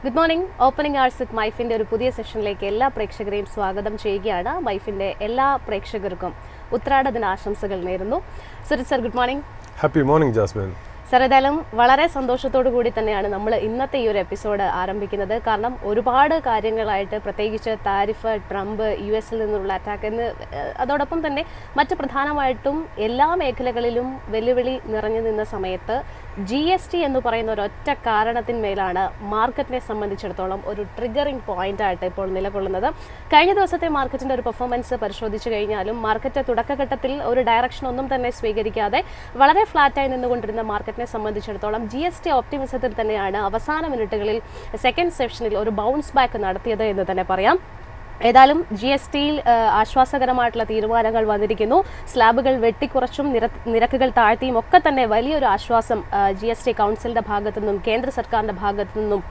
Good morning. Opening arts വിത്ത് മൈഫിൻ്റെ ഒരു പുതിയ സെഷനിലേക്ക് എല്ലാ പ്രേക്ഷകരെയും സ്വാഗതം ചെയ്യുകയാണ്. മൈഫിൻ്റെ എല്ലാ പ്രേക്ഷകർക്കും ഉത്രാട ദിനാശംസകൾ നേരുന്നു. Suraj sir, good morning. Happy morning Jasmine. Sir, ഏതായാലും വളരെ സന്തോഷത്തോടു കൂടി തന്നെയാണ് നമ്മൾ ഇന്നത്തെ ഈ ഒരു എപ്പിസോഡ് ആരംഭിക്കുന്നത്. കാരണം ഒരുപാട് കാര്യങ്ങളായിട്ട്, പ്രത്യേകിച്ച് താരിഫ്, ട്രംപ്, US നിന്നുള്ള അറ്റാക്ക് എന്ന് അതോടൊപ്പം തന്നെ മറ്റ് പ്രധാനമായിട്ടും എല്ലാ മേഖലകളിലും വെല്ലുവിളി നിറഞ്ഞു നിന്ന സമയത്ത് GST എന്ന് പറയുന്ന ഒരൊറ്റ കാരണത്തിന്മേലാണ് മാർക്കറ്റിനെ സംബന്ധിച്ചിടത്തോളം ഒരു ട്രിഗറിംഗ് പോയിന്റായിട്ട് ഇപ്പോൾ നിലകൊള്ളുന്നത്. കഴിഞ്ഞ ദിവസത്തെ മാർക്കറ്റിൻ്റെ ഒരു പെർഫോമൻസ് പരിശോധിച്ചു കഴിഞ്ഞാലും മാർക്കറ്റ് തുടക്കഘട്ടത്തിൽ ഒരു ഡയറക്ഷൻ ഒന്നും തന്നെ സ്വീകരിക്കാതെ വളരെ ഫ്ലാറ്റായി നിന്നുകൊണ്ടിരുന്ന മാർക്കറ്റിനെ സംബന്ധിച്ചിടത്തോളം GST ഓപ്റ്റിമിസത്തിൽ തന്നെയാണ് അവസാന മിനിറ്റുകളിൽ സെക്കൻഡ് സെഷനിൽ ഒരു ബൗൺസ് ബാക്ക് നടത്തിയത് എന്ന് തന്നെ പറയാം. ഏതായാലും GSTയിൽ ആശ്വാസകരമായിട്ടുള്ള തീരുമാനങ്ങൾ വന്നിരിക്കുന്നു. സ്ലാബുകൾ വെട്ടിക്കുറച്ചും നിരക്കുകൾ താഴ്ത്തിയും ഒക്കെ തന്നെ വലിയൊരു ആശ്വാസം GST കൗൺസിലിന്റെ ഭാഗത്തു നിന്നും കേന്ദ്ര സർക്കാരിന്റെ ഭാഗത്തു നിന്നും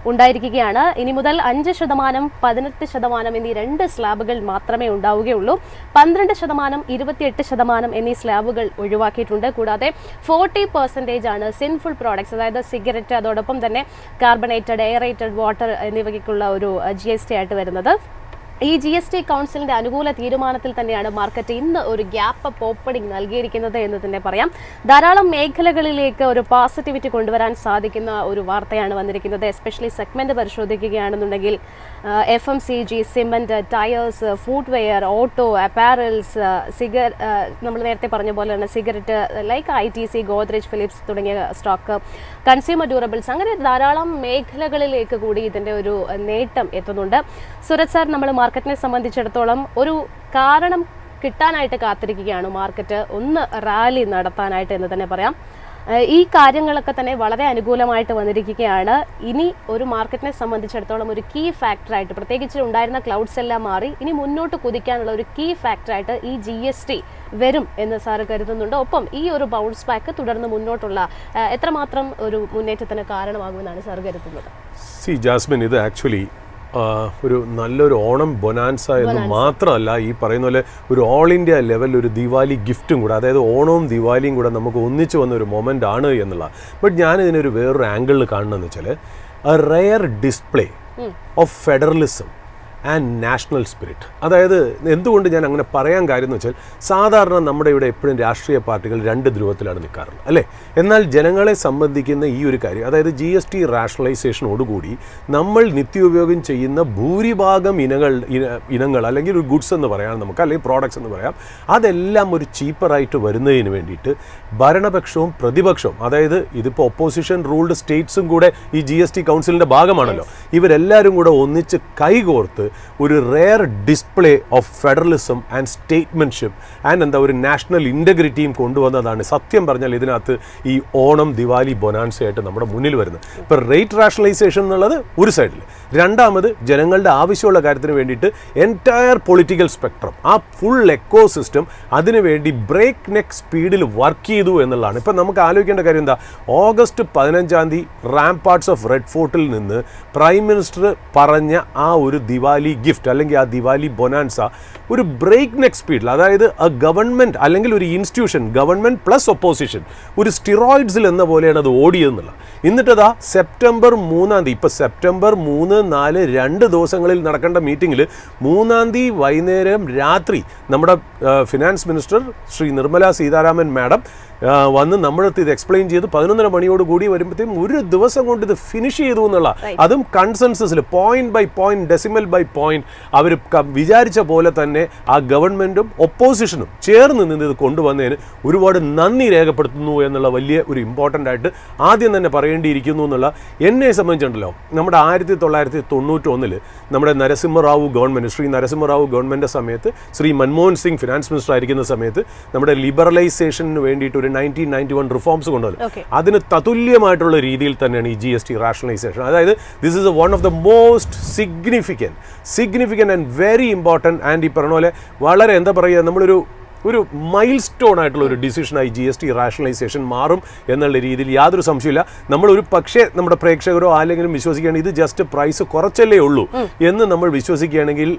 ഉണ്ടായിരിക്കുകയാണ്. ഇനി മുതൽ 5%, 18% എന്നീ 2 സ്ലാബുകൾ മാത്രമേ ഉണ്ടാവുകയുള്ളൂ. 12%, 28% എന്നീ സ്ലാബുകൾ ഒഴിവാക്കിയിട്ടുണ്ട്. കൂടാതെ 40% ആണ് സിൻഫുൾ പ്രോഡക്ട്സ്, അതായത് സിഗരറ്റ്, അതോടൊപ്പം തന്നെ കാർബണേറ്റഡ്, എയറേറ്റഡ് വാട്ടർ എന്നിവയ്ക്കുള്ള ഒരു GST ആയിട്ട് വരുന്നത്. ഈ GST കൗൺസിലിന്റെ അനുകൂല തീരുമാനത്തിൽ തന്നെയാണ് മാർക്കറ്റ് ഇന്ന് ഒരു ഗ്യാപ്പ് അപ്പ് ഓപ്പണിംഗ് നൽകിയിരിക്കുന്നത് എന്ന് തന്നെ പറയാം. ധാരാളം മേഖലകളിലേക്ക് ഒരു പോസിറ്റിവിറ്റി കൊണ്ടുവരാൻ സാധിക്കുന്ന ഒരു വാർത്തയാണ് വന്നിരിക്കുന്നത്. എസ്പെഷ്യലി സെഗ്മെന്റ് പരിശോധിക്കുകയാണെന്നുണ്ടെങ്കിൽ FMCG, cement, tyres, footwear, auto, apparels, നമ്മൾ നേരത്തെ പറഞ്ഞ പോലെ തന്നെ cigarette, like ITC, Godrej, Philips തുടങ്ങിയ സ്റ്റോക്ക്, കൺസ്യൂമർ ഡ്യൂറബിൾസ്, അങ്ങനെ ധാരാളം മേഖലകളിലേക്ക് കൂടി ഇതിന്റെ ഒരു നേട്ടം എത്തുന്നുണ്ട്. സുരജ് സാർ, നമ്മൾ മാർക്കറ്റിനെ സംബന്ധിച്ചിടത്തോളം ഒരു കാരണം കിട്ടാനായിട്ട് കാത്തിരിക്കുകയാണ് മാർക്കറ്റ് ഒന്ന് റാലി നടത്താനായിട്ട് എന്ന് തന്നെ പറയാം. ഈ കാര്യങ്ങളൊക്കെ തന്നെ വളരെ അനുകൂലമായിട്ട് വന്നിരിക്കുകയാണ്. ഇനി ഒരു മാർക്കറ്റിനെ സംബന്ധിച്ചിടത്തോളം ഒരു കീ ഫാക്ടറായിട്ട്, പ്രത്യേകിച്ച് ഉണ്ടായിരുന്ന ക്ലൗഡ്സ് എല്ലാം മാറി ഇനി മുന്നോട്ട് കുതിക്കാനുള്ള ഒരു കീ ഫാക്ടറായിട്ട് ഈ GST വരും എന്ന് സാറ് കരുതുന്നുണ്ട്. ഒപ്പം ഈ ഒരു ബൗൺസ് ബാക്ക് തുടർന്ന് മുന്നോട്ടുള്ള എത്രമാത്രം ഒരു മുന്നേറ്റത്തിന് കാരണമാകുമെന്നാണ് സാർ കരുതുന്നത്? ജാസ്മിൻ, ഇത് ആക്ച്വലി ഒരു നല്ലൊരു ഓണം ബൊനാൻസ എന്ന് മാത്രമല്ല, ഈ പറയുന്ന പോലെ ഒരു ഓൾ ഇന്ത്യ ലെവലിൽ ഒരു ദിവാലി ഗിഫ്റ്റും കൂടെ, അതായത് ഓണവും ദിവാലിയും കൂടെ നമുക്ക് ഒന്നിച്ചു വന്ന ഒരു മൊമെൻ്റ് ആണ് എന്നുള്ള. ബട്ട് ഞാനിതിനൊരു വേറൊരു ആംഗിളിൽ കാണുന്നതെന്ന് വെച്ചാൽ A rare display of federalism and national spirit. അതായത് എന്തുകൊണ്ട് ഞാൻ അങ്ങനെ പറയാൻ കാര്യം എന്ന് വെച്ചാൽ, സാധാരണ നമ്മുടെ ഇവിടെ എപ്പോഴും രാഷ്ട്രീയ പാർട്ടികൾ 2 ധ്രുവത്തിലാണ് നിൽക്കാറുള്ളത്, അല്ലേ? എന്നാൽ ജനങ്ങളെ സംബന്ധിക്കുന്ന ഈ ഒരു കാര്യം, അതായത് GST റാഷണലൈസേഷനോടുകൂടി നമ്മൾ നിത്യോപയോഗം ചെയ്യുന്ന ഭൂരിഭാഗം ഇനങ്ങൾ അല്ലെങ്കിൽ ഒരു ഗുഡ്സ് എന്ന് പറയാം നമുക്ക്, അല്ലെങ്കിൽ പ്രോഡക്ട്സ് എന്ന് പറയാം, അതെല്ലാം ഒരു ചീപ്പറായിട്ട് വരുന്നതിന് വേണ്ടിയിട്ട് ഭരണപക്ഷവും പ്രതിപക്ഷവും, അതായത് ഇതിപ്പോൾ ഒപ്പോസിഷൻ റൂൾഡ് സ്റ്റേറ്റ്സും കൂടെ ഈ GST കൗൺസിലിൻ്റെ ഭാഗമാണല്ലോ, ഇവരെല്ലാവരും കൂടെ ഒന്നിച്ച് കൈകോർത്ത് ഒരു rare display of federalism and statesmanship and ഒരു നാഷണൽ ഇൻറ്റഗ്രിറ്റിയും കൊണ്ടുവന്നതാണ് സത്യം പറഞ്ഞാൽ ഇതിനകത്ത് ഈ ഓണം ദിവാലി ബൊനാൻസയായിട്ട് നമ്മുടെ മുന്നിൽ വരുന്നത്. ഇപ്പോൾ റേറ്റ് റാഷണലൈസേഷൻ എന്നുള്ളത് ഒരു സൈഡിൽ, രണ്ടാമത് ജനങ്ങളുടെ ആവശ്യമുള്ള കാര്യത്തിന് വേണ്ടിയിട്ട് എൻറ്റയർ പൊളിറ്റിക്കൽ സ്പെക്ട്രം, ആ ഫുൾ എക്കോ സിസ്റ്റം അതിനുവേണ്ടി ബ്രേക്ക് നെക്ക് സ്പീഡിൽ വർക്ക് ചെയ്തു എന്നുള്ളതാണ്. ഇപ്പം നമുക്ക് ആലോചിക്കേണ്ട കാര്യം എന്താ, ഓഗസ്റ്റ് 15 റാംപാർട്സ് ഓഫ് റെഡ് ഫോർട്ടിൽ നിന്ന് പ്രൈം മിനിസ്റ്റർ പറഞ്ഞ ആ ഒരു ദിവാലി ഗിഫ്റ്റ് അല്ലെങ്കിൽ ആ ദിവാലി ബൊനാൻസ ഒരു ബ്രേക്ക് നെക്ക് സ്പീഡിൽ, അതായത് ആ ഗവൺമെൻറ് അല്ലെങ്കിൽ ഒരു ഇൻസ്റ്റിറ്റ്യൂഷൻ, ഗവൺമെൻറ് പ്ലസ് ഒപ്പോസിഷൻ, ഒരു സ്റ്റിറോയിഡ്സിൽ എന്ന പോലെയാണ് അത് ഓടിയതെന്നുള്ള. എന്നിട്ടതാ സെപ്റ്റംബർ 3, ഇപ്പോൾ സെപ്റ്റംബർ 3, 4, 2 ദിവസങ്ങളിൽ നടക്കേണ്ട മീറ്റിങ്ങിൽ 3 വൈകുന്നേരം രാത്രി നമ്മുടെ finance minister Shri Nirmala Sitharaman madam വന്ന് നമ്മുടെ അടുത്ത് ഇത് എക്സ്പ്ലെയിൻ ചെയ്ത് 11:30 മണിയോട് കൂടി വരുമ്പോഴത്തേക്കും ഒരു ദിവസം കൊണ്ട് ഇത് ഫിനിഷ് ചെയ്തു എന്നുള്ള, അതും കൺസെൻസസിൽ point by point, decimal by point അവർ വിചാരിച്ച പോലെ തന്നെ ആ ഗവൺമെൻറ്റും ഒപ്പോസിഷനും ചേർന്ന് നിന്ന് ഇത് കൊണ്ടുവന്നതിന് ഒരുപാട് നന്ദി രേഖപ്പെടുത്തുന്നു എന്നുള്ള വലിയ ഒരു ഇമ്പോർട്ടൻ്റ് ആയിട്ട് ആദ്യം തന്നെ പറയേണ്ടിയിരിക്കുന്നു എന്നുള്ള. എന്നെ സംബന്ധിച്ചിട്ടുണ്ടല്ലോ, നമ്മുടെ 1991 നമ്മുടെ നരസിംഹറാവു ഗവൺമെൻറ്, ശ്രീ നരസിംഹറാവു ഗവൺമെൻറ് സമയത്ത്, ശ്രീ മൻമോഹൻ സിംഗ് ഫിനാൻസ് മിനിസ്റ്റർ ആയിരിക്കുന്ന സമയത്ത് നമ്മുടെ ലിബറലൈസേഷന് വേണ്ടിയിട്ട് ഒരു 1991 റിഫോംസ് കൊണ്ടുവന്നു. അതിന് തതുല്യമായിട്ടുള്ള രീതിയിൽ തന്നെയാണ് ഈ GST റാഷണലൈസേഷൻ. അതായത് this is one of the most significant and very important and ഈ പറഞ്ഞ പോലെ വളരെ എന്താ പറയുക, നമ്മളൊരു മൈൽ സ്റ്റോൺ ആയിട്ടുള്ള ഒരു ഡിസിഷനായി GST റാഷണലൈസേഷൻ മാറും എന്നുള്ള രീതിയിൽ യാതൊരു സംശയമില്ല. നമ്മളൊരു പക്ഷേ നമ്മുടെ പ്രേക്ഷകരോ ആരെങ്കിലും വിശ്വസിക്കുകയാണെങ്കിൽ ഇത് ജസ്റ്റ് പ്രൈസ് കുറച്ചല്ലേ ഉള്ളൂ എന്ന് നമ്മൾ വിശ്വസിക്കുകയാണെങ്കിൽ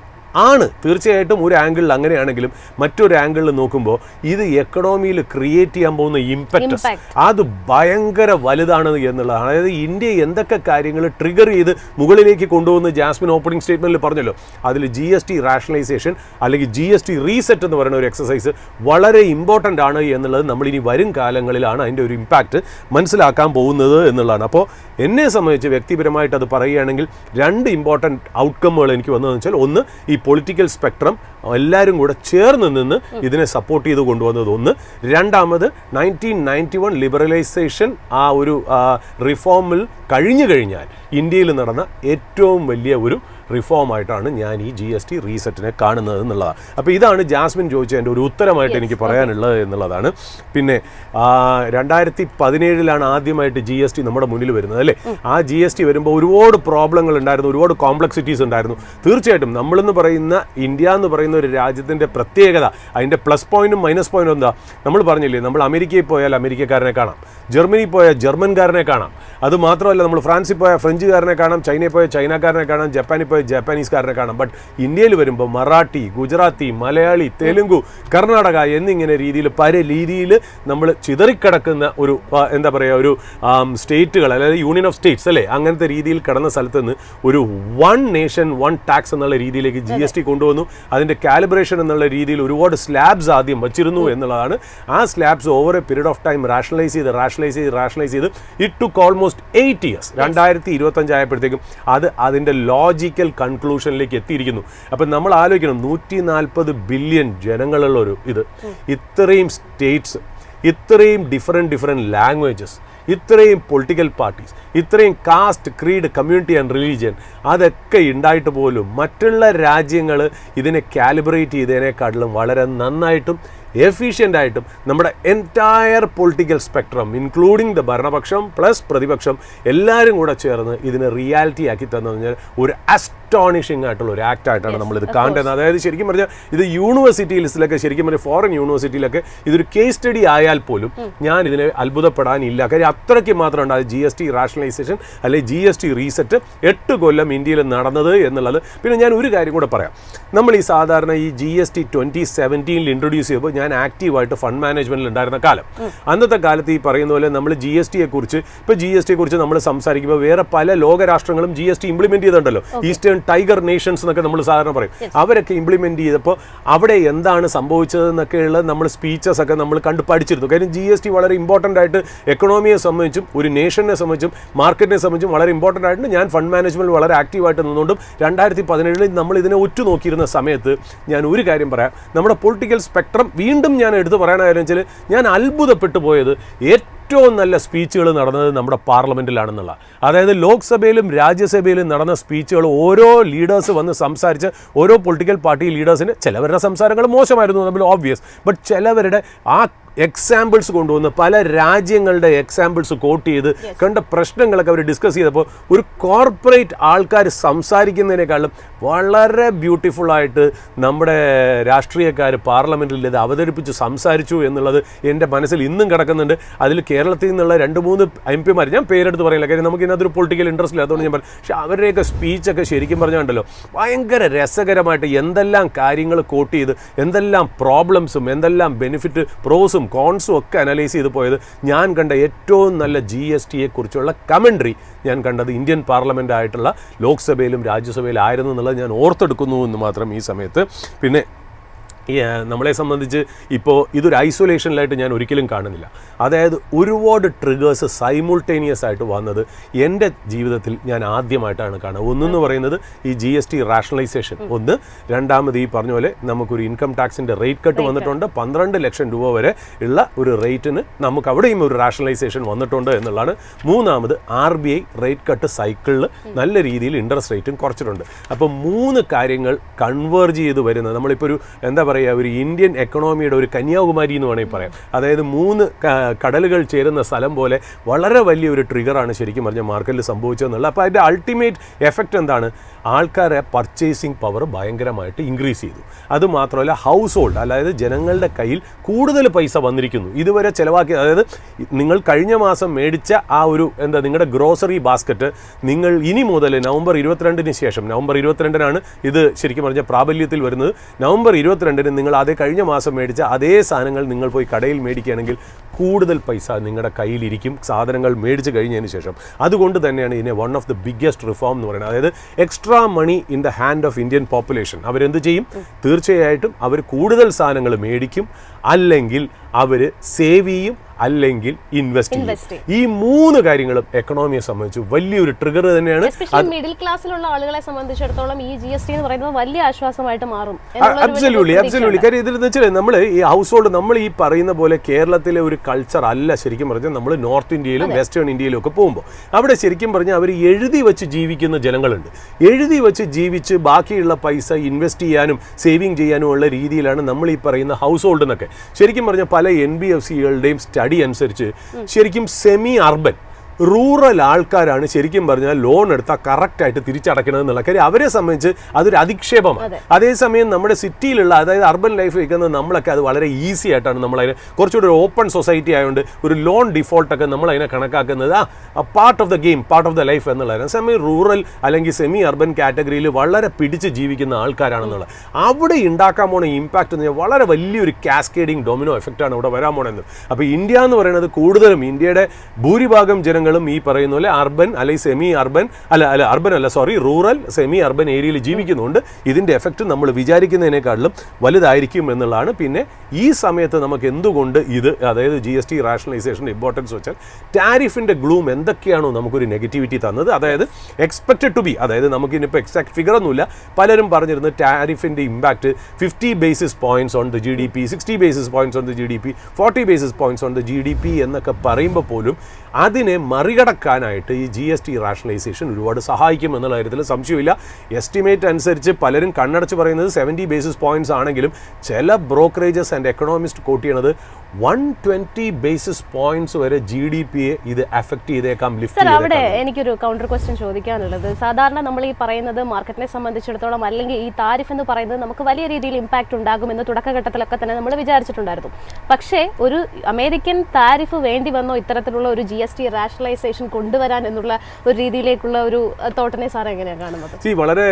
ആണ്. തീർച്ചയായിട്ടും ഒരു ആംഗിളിൽ അങ്ങനെയാണെങ്കിലും മറ്റൊരു ആംഗിളിൽ നോക്കുമ്പോൾ ഇത് എക്കണോമിയിൽ ക്രിയേറ്റ് ചെയ്യാൻ പോകുന്ന ഇമ്പാക്റ്റ് അത് ഭയങ്കര വലുതാണ് എന്നുള്ളതാണ്. അതായത് ഇന്ത്യ എന്തൊക്കെ കാര്യങ്ങൾ ട്രിഗർ ചെയ്ത് മുകളിലേക്ക് കൊണ്ടുപോകുന്ന ജാസ്മിൻ ഓപ്പണിംഗ് സ്റ്റേറ്റ്മെന്റിൽ പറഞ്ഞല്ലോ, അതിൽ GST റാഷണലൈസേഷൻ അല്ലെങ്കിൽ GST റീസെറ്റ് എന്ന് പറയുന്ന ഒരു എക്സസൈസ് വളരെ ഇമ്പോർട്ടൻ്റ് ആണ് എന്നുള്ളത് നമ്മൾ ഇനി വരും കാലങ്ങളിലാണ് അതിൻ്റെ ഒരു ഇമ്പാക്റ്റ് മനസ്സിലാക്കാൻ പോകുന്നത് എന്നുള്ളതാണ്. അപ്പോൾ എന്നെ സംബന്ധിച്ച് വ്യക്തിപരമായിട്ട് അത് പറയുകയാണെങ്കിൽ 2 ഇമ്പോർട്ടൻറ്റ് ഔട്ട്കമ്മുകൾ എനിക്ക് വന്നതെന്ന് വെച്ചാൽ, ഒന്ന് ഈ പൊളിറ്റിക്കൽ സ്പെക്ട്രം എല്ലാവരും കൂടെ ചേർന്ന് നിന്ന് ഇതിനെ സപ്പോർട്ട് ചെയ്ത് കൊണ്ടുവന്നത് ഒന്ന്, രണ്ടാമത് 1991 ലിബറലൈസേഷൻ ആ ഒരു റിഫോമിൽ കഴിഞ്ഞു കഴിഞ്ഞാൽ ഇന്ത്യയിൽ നടന്ന ഏറ്റവും വലിയ ഒരു റിഫോമായിട്ടാണ് ഞാൻ ഈ GST റീസെറ്റിനെ കാണുന്നത് എന്നുള്ളതാണ്. അപ്പോൾ ഇതാണ് ജാസ്മിൻ ചോദിച്ചതിൻ്റെ ഒരു ഉത്തരമായിട്ട് എനിക്ക് പറയാനുള്ളത് എന്നുള്ളതാണ്. പിന്നെ 2017 ആദ്യമായിട്ട് GST നമ്മുടെ മുന്നിൽ വരുന്നത് അല്ലേ. ആ GST വരുമ്പോൾ ഒരുപാട് പ്രോബ്ലങ്ങൾ ഉണ്ടായിരുന്നു, ഒരുപാട് കോംപ്ലക്സിറ്റീസ് ഉണ്ടായിരുന്നു. തീർച്ചയായിട്ടും നമ്മളെന്ന് പറയുന്ന ഇന്ത്യ എന്ന് പറയുന്ന ഒരു രാജ്യത്തിൻ്റെ പ്രത്യേകത, അതിൻ്റെ പ്ലസ് പോയിന്റും മൈനസ് പോയിന്റും എന്താ, നമ്മൾ പറഞ്ഞില്ലേ, നമ്മൾ അമേരിക്കയിൽ പോയാൽ അമേരിക്കക്കാരനെ കാണാം, ജർമ്മനിയിൽ പോയാൽ ജർമ്മൻകാരനെ കാണാം, അത് മാത്രമല്ല നമ്മൾ ഫ്രാൻസിൽ പോയാൽ ഫ്രഞ്ചുകാരനെ കാണാം, ചൈനയിൽ പോയാൽ ചൈനക്കാരനെ കാണാം, ജപ്പാനിൽ പോയാൽ ജാപ്പാനീസ്കാരനെ കാണാം. ബട്ട് ഇന്ത്യയിൽ വരുമ്പോൾ മറാഠി, ഗുജറാത്തി, മലയാളി, തെലുങ്കു, കർണാടക എന്നിങ്ങനെ രീതിയിൽ പല രീതിയിൽ നമ്മൾ ചിതറിക്കിടക്കുന്ന ഒരു എന്താ പറയുക ഒരു സ്റ്റേറ്റുകൾ, അതായത് യൂണിയൻ ഓഫ് സ്റ്റേറ്റ്സ് അല്ലേ, അങ്ങനത്തെ രീതിയിൽ കിടന്ന സ്ഥലത്ത് നിന്ന് ഒരു 1 നേഷൻ 1 ടാക്സ് എന്നുള്ള രീതിയിലേക്ക് GST കൊണ്ടുവന്നു. അതിൻ്റെ കാലിബ്രേഷൻ എന്നുള്ള രീതിയിൽ ഒരുപാട് സ്ലാബ്സ് ആദ്യം വച്ചിരുന്നു എന്നുള്ളതാണ്. ആ slabs over A period of time rationalise ചെയ്ത് ഇറ്റ് ടുക്ക് ഓൾമോസ്റ്റ് 8 years. 2025 ആയപ്പോഴത്തേക്കും അത് അതിൻ്റെ ലോജിക്കൽ കൺക്ലൂഷനിലേക്ക് എത്തിയിരിക്കുന്നു. അപ്പം നമ്മൾ ആലോചിക്കണം, 140 ബില്യൺ ജനങ്ങളുള്ള ഒരു ഇത്, ഇത്രയും സ്റ്റേറ്റ്സ്, ഇത്രയും ഡിഫറെൻറ്റ് ലാംഗ്വേജസ്, ഇത്രയും പൊളിറ്റിക്കൽ പാർട്ടീസ്, ഇത്രയും caste, creed, community and religion, അതൊക്കെ ഉണ്ടായിട്ട് പോലും മറ്റുള്ള രാജ്യങ്ങൾ ഇതിനെ കാലിബ്രേറ്റ് ചെയ്തതിനേക്കാട്ടിലും വളരെ നന്നായിട്ടും എഫിഷ്യൻ്റ് ആയിട്ടും നമ്മുടെ entire political spectrum including the ഭരണപക്ഷം പ്ലസ് പ്രതിപക്ഷം എല്ലാവരും കൂടെ ചേർന്ന് ഇതിനെ റിയാലിറ്റി ആക്കി തന്നു കഴിഞ്ഞാൽ ഒരു അസ്റ്റോണിഷിംഗ് ആയിട്ടുള്ള ഒരു ആക്റ്റായിട്ടാണ് നമ്മളിത് കാണേണ്ടത്. അതായത് ശരിക്കും പറഞ്ഞാൽ ഇത് യൂണിവേഴ്സിറ്റീസിലൊക്കെ, ശരിക്കും പറഞ്ഞാൽ ഫോറിൻ യൂണിവേഴ്സിറ്റിയിലൊക്കെ ഇതൊരു കേസ് സ്റ്റഡി ആയാൽ പോലും ഞാൻ ഇതിനെ അത്ഭുതപ്പെടാനില്ല. കാര്യം അത്രയ്ക്ക് മാത്രം ഉണ്ട് GST റാഷണലൈസേഷൻ അല്ലെങ്കിൽ GST റീസെറ്റ് 8 കൊല്ലം ഇന്ത്യയിൽ നടന്നത് എന്നുള്ളത്. പിന്നെ ഞാൻ ഒരു കാര്യം കൂടെ പറയാം, നമ്മൾ ഈ സാധാരണ ഈ GST 2017 ഇൻട്രൊഡ്യൂസ് ചെയ്യുമ്പോൾ ഞാൻ ആക്റ്റീവായിട്ട് ഫണ്ട് മാനേജ്മെന്റിൽ ഉണ്ടായിരുന്ന കാലം, അന്നത്തെ കാലത്ത് ഈ പറയുന്ന പോലെ നമ്മൾ GSTയെ കുറിച്ച് നമ്മൾ സംസാരിക്കുമ്പോൾ വേറെ പല ലോകരാഷ്ട്രങ്ങളും GST ഇംപ്ലിമെന്റ് ചെയ്തിട്ടുണ്ടല്ലോ. ഈസ്റ്റേൺ ടൈഗർ നേഷൻസ് എന്നൊക്കെ നമ്മൾ സാധാരണ പറയും. അവരൊക്കെ ഇംപ്ലിമെന്റ് ചെയ്തപ്പോൾ അവിടെ എന്താണ് സംഭവിച്ചതെന്നൊക്കെയുള്ള നമ്മൾ സ്പീച്ചസ് ഒക്കെ നമ്മൾ കണ്ടു പഠിച്ചിരുന്നു. കാര്യം GST വളരെ ഇമ്പോർട്ടൻ്റ് ആയിട്ട് എക്കണോമിയെ സംബന്ധിച്ചും ഒരു നേഷനെ സംബന്ധിച്ചും മാർക്കറ്റിനെ സംബന്ധിച്ചും വളരെ ഇമ്പോർട്ടൻ്റ് ആയിട്ട് ഞാൻ ഫണ്ട് മാനേജ്മെന്റ് വളരെ ആക്റ്റീവായിട്ട് നിന്നുകൊണ്ടും 2017 നമ്മൾ ഇതിനെ ഉറ്റുനോക്കിയിരുന്ന സമയത്ത് ഞാൻ ഒരു കാര്യം പറയാം, നമ്മുടെ പൊളിറ്റിക്കൽ സ്പെക്ട്രം വീണ്ടും ഞാൻ എടുത്തു പറയണ കാര്യം വെച്ചാൽ ഞാൻ അത്ഭുതപ്പെട്ടു പോയത് ഏറ്റവും നല്ല സ്പീച്ചുകൾ നടന്നത് നമ്മുടെ പാർലമെൻറ്റിലാണെന്നുള്ള. അതായത് ലോക്സഭയിലും രാജ്യസഭയിലും നടന്ന സ്പീച്ചുകൾ ഓരോ ലീഡേഴ്സ് വന്ന് സംസാരിച്ച് ഓരോ പൊളിറ്റിക്കൽ പാർട്ടി ലീഡേഴ്സിന് ചിലവരുടെ സംസാരങ്ങൾ മോശമായിരുന്നു, നമ്മൾ ഓബ്വിയസ്, ബട്ട് ചിലവരുടെ ആ എക്സാമ്പിൾസ് കൊണ്ടുവന്ന് പല രാജ്യങ്ങളുടെ എക്സാമ്പിൾസ് കോട്ട് ചെയ്ത് കണ്ട പ്രശ്നങ്ങളൊക്കെ അവർ ഡിസ്കസ് ചെയ്തപ്പോൾ ഒരു കോർപ്പറേറ്റ് ആൾക്കാർ സംസാരിക്കുന്നതിനേക്കാളും വളരെ ബ്യൂട്ടിഫുള്ളായിട്ട് നമ്മുടെ രാഷ്ട്രീയക്കാർ പാർലമെൻറ്റിൽ ഇത് അവതരിപ്പിച്ച് സംസാരിച്ചു എന്നുള്ളത് എൻ്റെ മനസ്സിൽ ഇന്നും കിടക്കുന്നുണ്ട്. അതിൽ കേരളത്തിൽ നിന്നുള്ള 2-3 MP ഞാൻ പേരെടുത്ത് പറയില്ല, കാര്യം നമുക്ക് ഇതിനകത്തൊരു പൊളിറ്റിക്കൽ ഇൻട്രസ്റ്റ് ഇല്ല, അതുകൊണ്ട് ഞാൻ പറഞ്ഞു. പക്ഷേ അവരുടെയൊക്കെ സ്പീച്ചൊക്കെ ശരിക്കും പറഞ്ഞുണ്ടല്ലോ ഭയങ്കര രസകരമായിട്ട് എന്തെല്ലാം കാര്യങ്ങൾ കോട്ട് ചെയ്ത് എന്തെല്ലാം പ്രോബ്ലംസും എന്തെല്ലാം ബെനിഫിറ്റ് പ്രോസും കോൺസും ഒക്കെ അനലൈസ് ചെയ്ത് പോയത് ഞാൻ കണ്ട ഏറ്റവും നല്ല GSTയെ കുറിച്ചുള്ള കമൻട്രി ഞാൻ കണ്ടത് ഇന്ത്യൻ പാർലമെൻ്റ് ആയിട്ടുള്ള ലോക്സഭയിലും രാജ്യസഭയിലും ആയിരുന്നു എന്നുള്ളത് ഞാൻ ഓർത്തെടുക്കുന്നു എന്ന് മാത്രം ഈ സമയത്ത്. പിന്നെ നമ്മളെ സംബന്ധിച്ച് ഇപ്പോൾ ഇതൊരു ഐസൊലേഷനിലായിട്ട് ഞാൻ ഒരിക്കലും കാണുന്നില്ല. അതായത് ഒരുപാട് ട്രിഗേഴ്സ് സൈമുൾട്ടേനിയസ് ആയിട്ട് വന്നത് എൻ്റെ ജീവിതത്തിൽ ഞാൻ ആദ്യമായിട്ടാണ് കാണുന്നത്. ഒന്നെന്ന് പറയുന്നത് ഈ GST റാഷണലൈസേഷൻ ഒന്ന്, രണ്ടാമത് ഈ പറഞ്ഞ പോലെ നമുക്കൊരു ഇൻകം ടാക്സിൻ്റെ റേറ്റ് കട്ട് വന്നിട്ടുണ്ട്. 12 ലക്ഷം രൂപ വരെ ഉള്ള ഒരു റേറ്റിന് നമുക്ക് അവിടെയും ഒരു റാഷണലൈസേഷൻ വന്നിട്ടുണ്ട് എന്നുള്ളതാണ്. മൂന്നാമത് RBI റേറ്റ് കട്ട് സൈക്കിളിൽ നല്ല രീതിയിൽ ഇൻട്രസ്റ്റ് റേറ്റും കുറച്ചിട്ടുണ്ട്. അപ്പോൾ 3 കാര്യങ്ങൾ കൺവേർജ് ചെയ്ത് വരുന്നത് നമ്മളിപ്പോൾ ഒരു എന്താ പറയുക ഒരു ഇന്ത്യൻ എക്കണോമിയുടെ ഒരു കന്യാകുമാരി എന്ന് വേണമെങ്കിൽ പറയാം. അതായത് 3 കടലുകൾ ചേരുന്ന സ്ഥലം പോലെ വളരെ വലിയൊരു ട്രിഗറാണ് ശരിക്കും പറഞ്ഞാൽ മാർക്കറ്റിൽ സംഭവിച്ചതെന്നുള്ള. അപ്പോൾ അതിൻ്റെ അൾട്ടിമേറ്റ് എഫക്റ്റ് എന്താണ്? ആൾക്കാരെ പർച്ചേസിങ് പവർ ഭയങ്കരമായിട്ട് ഇൻക്രീസ് ചെയ്തു. അതുമാത്രമല്ല ഹൗസ് ഹോൾഡ്, അതായത് ജനങ്ങളുടെ കയ്യിൽ കൂടുതൽ പൈസ വന്നിരിക്കുന്നു. ഇതുവരെ ചിലവാക്കിയ, അതായത് നിങ്ങൾ കഴിഞ്ഞ മാസം മേടിച്ച ആ ഒരു നിങ്ങളുടെ ഗ്രോസറി ബാസ്ക്കറ്റ് നിങ്ങൾ ഇനി മുതൽ നവംബർ 22-ന് ശേഷം, നവംബർ 22-നാണ് ഇത് ശരിക്കും പറഞ്ഞാൽ പ്രാബല്യത്തിൽ വരുന്നത്, നവംബർ 22-ന് നിങ്ങൾ അതേ കഴിഞ്ഞ മാസം മേടിച്ച അതേ സാധനങ്ങൾ നിങ്ങൾ പോയി കടയിൽ മേടിക്കുകയാണെങ്കിൽ കൂടുതൽ പൈസ നിങ്ങളുടെ കയ്യിലിരിക്കും സാധനങ്ങൾ മേടിച്ച് കഴിഞ്ഞതിന് ശേഷം. അതുകൊണ്ട് തന്നെയാണ് ഇതിനെ one of the biggest reform എന്ന് പറയുന്നത്. അതായത് extra money in the hand of Indian population. അവരെന്ത് ചെയ്യും? തീർച്ചയായിട്ടും അവർ കൂടുതൽ സാധനങ്ങൾ മേടിക്കും, അല്ലെങ്കിൽ അവർ സേവ് ചെയ്യും, അല്ലെങ്കിൽ ഇൻവെസ്റ്റ് ചെയ്യും. ഈ 3 കാര്യങ്ങളും എക്കണോമിയെ സംബന്ധിച്ച് വലിയൊരു ട്രിഗർ തന്നെയാണ്. മിഡിൽ ക്ലാസ്സിലുള്ള ആളുകളെ സംബന്ധിച്ചിടത്തോളം ഈ GST എന്ന് പറയുന്നത് വലിയ ആശ്വാസമായിട്ട് മാറും. അബ്സല്യൂട്ട്ലി. കാര്യം ഇതിലെന്ന് വെച്ചാൽ നമ്മൾ ഈ ഹൗസ് ഹോൾഡ്, നമ്മൾ ഈ പറയുന്ന പോലെ കേരളത്തിലെ ഒരു കൾച്ചർ അല്ല ശരിക്കും പറഞ്ഞാൽ. നമ്മൾ നോർത്ത് ഇന്ത്യയിലും വെസ്റ്റേൺ ഇന്ത്യയിലും ഒക്കെ പോകുമ്പോൾ അവിടെ ശരിക്കും പറഞ്ഞാൽ അവർ എഴുതി വെച്ച് ജീവിക്കുന്ന ജനങ്ങളുണ്ട്. എഴുതി വെച്ച് ജീവിച്ച് ബാക്കിയുള്ള പൈസ ഇൻവെസ്റ്റ് ചെയ്യാനും സേവിങ് ചെയ്യാനും ഉള്ള രീതിയിലാണ് നമ്മൾ ഈ പറയുന്ന ഹൗസ് ഹോൾഡ് എന്നൊക്കെ. ശരിക്കും പറഞ്ഞാൽ പല NBFCകളുടെയും സ്റ്റഡി അനുസരിച്ച് ശരിക്കും സെമി അർബൻ റൂറൽ ആൾക്കാരാണ് ശരിക്കും പറഞ്ഞാൽ ലോൺ എടുത്താൽ കറക്റ്റായിട്ട് തിരിച്ചടക്കണം എന്നുള്ള കാര്യം അവരെ സംബന്ധിച്ച് അതൊരു അധിക്ഷേപമാണ്. അതേസമയം നമ്മുടെ സിറ്റിയിലുള്ള, അതായത് അർബൻ ലൈഫ് വയ്ക്കുന്നത് നമ്മളൊക്കെ അത് വളരെ ഈസി ആയിട്ടാണ് നമ്മളതിനെ കുറച്ചുകൂടി ഒരു ഓപ്പൺ സൊസൈറ്റി ആയതുകൊണ്ട് ഒരു ലോൺ ഡിഫോൾട്ടൊക്കെ നമ്മളതിനെ കണക്കാക്കുന്നത് part of the game, part of the life എന്നുള്ളത്. അതേസമയം റൂറൽ അല്ലെങ്കിൽ സെമി അർബൻ കാറ്റഗറിയിൽ വളരെ പിടിച്ച് ജീവിക്കുന്ന ആൾക്കാരാണെന്നുള്ളത്. അവിടെ ഉണ്ടാക്കാൻ പോണ ഇമ്പാക്റ്റ് എന്ന് പറഞ്ഞാൽ വളരെ വലിയൊരു കാസ്കേഡിങ് ഡൊമിനോ എഫക്റ്റാണ് ഇവിടെ വരാൻ പോണെന്ന്. അപ്പോൾ ഇന്ത്യ എന്ന് പറയുന്നത് കൂടുതലും ഇന്ത്യയുടെ ഭൂരിഭാഗം ജനങ്ങളും ഈ പറയുന്ന പോലെ അർബൻ അല്ലെങ്കിൽ semi urban rural semi urban ഏരിയയിൽ ജീവിക്കുന്നുണ്ട്. ഇതിൻ്റെ എഫക്റ്റ് നമ്മൾ വിചാരിക്കുന്നതിനേക്കാളും വലുതായിരിക്കും എന്നുള്ളതാണ്. പിന്നെ ഈ സമയത്ത് നമുക്ക് എന്തുകൊണ്ട് ഇത്, അതായത് GST റാഷണലൈസേഷൻ്റെ ഇമ്പോർട്ടൻസ് വെച്ചാൽ ടാരിഫിൻ്റെ ഗ്ലൂം എന്തൊക്കെയാണോ നമുക്കൊരു നെഗറ്റിവിറ്റി തന്നത്, അതായത് എക്സ്പെക്റ്റഡ് ടു ബി, അതായത് നമുക്കിനിപ്പോൾ എക്സാക്ട് ഫിഗർ ഒന്നുമില്ല, പലരും പറഞ്ഞിരുന്നു ടാരിഫിൻ്റെ impact 50 basis points on the GDP, 60 basis points on the GDP, 40 basis points on the GDP എന്നൊക്കെ പറയുമ്പോൾ പോലും അതിനെ മറികടക്കാനായിട്ട് ഈ GST റാഷണലൈസേഷൻ ഒരുപാട് സഹായിക്കും എന്നുള്ള കാര്യത്തിൽ സംശയമില്ല. എസ്റ്റിമേറ്റ് അനുസരിച്ച് പലരും കണ്ണടച്ച് പറയുന്നത് 70 basis points ആണെങ്കിലും ചില ബ്രോക്കറേജസ് ആൻഡ് എക്കണോമിസ്റ്റ് കോട്ട് ചെയ്യണത് 120 basis points വരെ GDPയെ ഇത് അഫക്ട് ചെയ്തേക്കാം, ലിഫ്റ്റ് ചെയ്തേക്കാം. അവിടെ എനിക്കൊരു കൗണ്ടർ ക്വസ്റ്റ്യൻ ചോദിക്കാനുള്ളത്, സാധാരണ നമ്മൾ ഈ പറയുന്നത് മാർക്കറ്റിനെ സംബന്ധിച്ചിടത്തോളം അല്ലെങ്കിൽ ഈ താരിഫ് എന്ന് പറയുന്നത് നമുക്ക് വലിയ രീതിയിൽ ഇമ്പാക്റ്റ് ഉണ്ടാകുമെന്ന് തുടക്കഘട്ടത്തിലൊക്കെ തന്നെ നമ്മൾ വിചാരിച്ചിട്ടുണ്ടായിരുന്നു. പക്ഷേ ഒരു അമേരിക്കൻ താരിഫ് വേണ്ടി വന്നോ ഇത്തരത്തിലുള്ള ഒരു GST റാഷണലൈസേഷൻ കൊണ്ടുവരാൻ എന്നുള്ള ഒരു രീതിയിലേക്കുള്ള ഒരു തോട്ടിനെ സാർ എങ്ങനെയാണ് കാണുന്നത്? വളരെ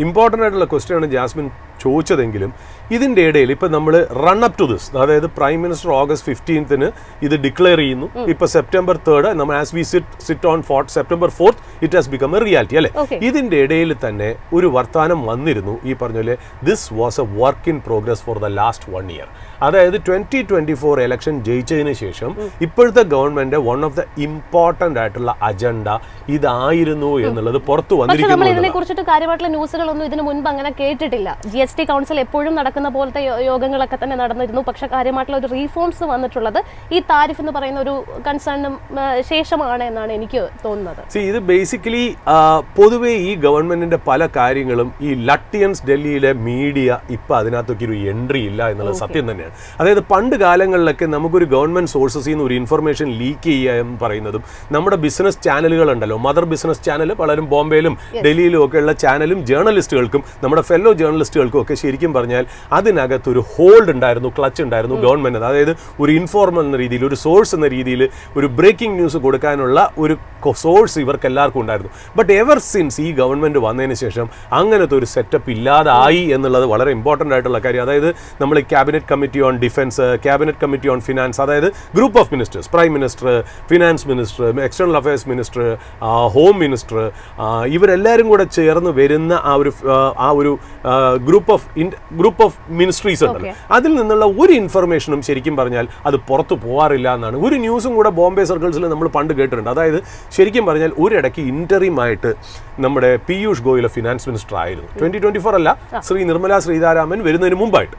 ഇമ്പോർട്ടൻ്റ് ആയിട്ടുള്ള ക്വസ്റ്റ്യൻ ആണ് ജാസ്മിൻ ചോദിച്ചതെങ്കിലും ഇതിൻ്റെ ഇടയിൽ ഇപ്പം നമ്മൾ റൺ അപ്പ് ടു ദിസ്, അതായത് പ്രൈം മിനിസ്റ്റർ August 15th ഇത് ഡിക്ലെയർ ചെയ്യുന്നു. ഇപ്പം September 3rd നമ്മൾ as we sit on September 4th it has become A reality അല്ലേ. ഇതിൻ്റെ ഇടയിൽ തന്നെ ഒരു വർത്തമാനം വന്നിരുന്നു, ഈ പറഞ്ഞ പോലെ this was A work in progress for the last 1 year. അതായത് 2024 ഇലക്ഷൻ ജയിച്ചതിന് ശേഷം ഇപ്പോഴത്തെ government one of the important ആയിട്ടുള്ള അജണ്ട ഇതായിരുന്നു എന്നുള്ളത് പുറത്തു വന്നിരിക്കുന്നു. ഇതിനെ കുറിച്ചിട്ട് കാര്യമായിട്ടുള്ള ന്യൂസുകളൊന്നും ഇതിനു മുൻപ് അങ്ങനെ കേട്ടിട്ടില്ല. GST കൗൺസിൽ എപ്പോഴും നടക്കുന്ന പോലത്തെ യോഗങ്ങളൊക്കെ തന്നെ നടന്നിരുന്നു. പക്ഷെ കാര്യമായിട്ടുള്ള ഒരു റീഫോംസ് വന്നിട്ടുള്ളത് ഈ താരിഫ് എന്ന് പറയുന്ന ഒരു കൺസേണിനും ശേഷമാണ് എന്നാണ് എനിക്ക് തോന്നുന്നത്. ഇത് ബേസിക്കലി പൊതുവെ ഈ ഗവൺമെന്റിന്റെ പല കാര്യങ്ങളും ഈ ലട്ടിയൻസ് ഡൽഹിയിലെ മീഡിയ ഇപ്പൊ അതിനകത്തൊക്കെ ഒരു എൻട്രി ഇല്ല എന്നുള്ളത് സത്യം തന്നെയാണ്. അതായത് പണ്ട് കാലങ്ങളിലൊക്കെ നമുക്കൊരു ഗവൺമെന്റ് സോഴ്സസിൽ നിന്ന് ഒരു ഇൻഫർമേഷൻ ലീക്ക് ചെയ്യുക എന്ന് പറയുന്നതും നമ്മുടെ ബിസിനസ് ചാനലുകളുണ്ടല്ലോ, മദർ ബിസിനസ് ചാനൽ പലരും ബോംബെയിലും ഡൽഹിയിലും ഒക്കെ ഉള്ള ചാനലും ജേർണലിസ്റ്റുകൾക്കും നമ്മുടെ ഫെല്ലോ ജേർണലിസ്റ്റുകൾക്കും ഒക്കെ ശരിക്കും പറഞ്ഞാൽ അതിനകത്തൊരു ഹോൾഡ് ഉണ്ടായിരുന്നു, ക്ലച്ച് ഉണ്ടായിരുന്നു ഗവൺമെന്റ്. അതായത് ഒരു ഇൻഫോർമൽ എന്ന രീതിയിൽ, ഒരു സോഴ്സ് എന്ന രീതിയിൽ ഒരു ബ്രേക്കിംഗ് ന്യൂസ് കൊടുക്കാനുള്ള ഒരു സോഴ്സ് ഇവർക്ക് എല്ലാവർക്കും ഉണ്ടായിരുന്നു. ബട്ട് എവർ സിൻസ് ഈ ഗവൺമെന്റ് വന്നതിന് ശേഷം അങ്ങനത്തെ ഒരു സെറ്റപ്പ് ഇല്ലാതായി എന്നുള്ളത് വളരെ ഇമ്പോർട്ടൻ്റ് ആയിട്ടുള്ള കാര്യം. അതായത് നമ്മൾ cabinet committee on defence, cabinet committee on finance, അതായത് group of ministers, prime minister, finance minister, external affairs minister, home minister, ഇവരെല്ലാവരും കൂടെ ചേർന്ന് വരുന്ന ആ ഒരു ഗ്രൂപ്പ് ഓഫ് മിനിസ്ട്രീസ് ഉണ്ടല്ലോ, അതിൽ നിന്നുള്ള ഒരു ഇൻഫർമേഷനും ശരിക്കും പറഞ്ഞാൽ അത് പുറത്തു പോകാറില്ല എന്നാണ്. ഒരു ന്യൂസും കൂടെ ബോംബെ സർക്കിൾസിൽ നമ്മൾ പണ്ട് കേട്ടിട്ടുണ്ട്. അതായത് ശരിക്കും പറഞ്ഞാൽ ഒരിടയ്ക്ക് ഇൻറ്ററിമായിട്ട് നമ്മുടെ പീയൂഷ് ഗോയൽ ഫിനാൻസ് മിനിസ്റ്റർ ആയിരുന്നു. 2024 അല്ല, ശ്രീ നിർമ്മല സീതാരാമൻ വരുന്നതിന് മുമ്പായിട്ട്.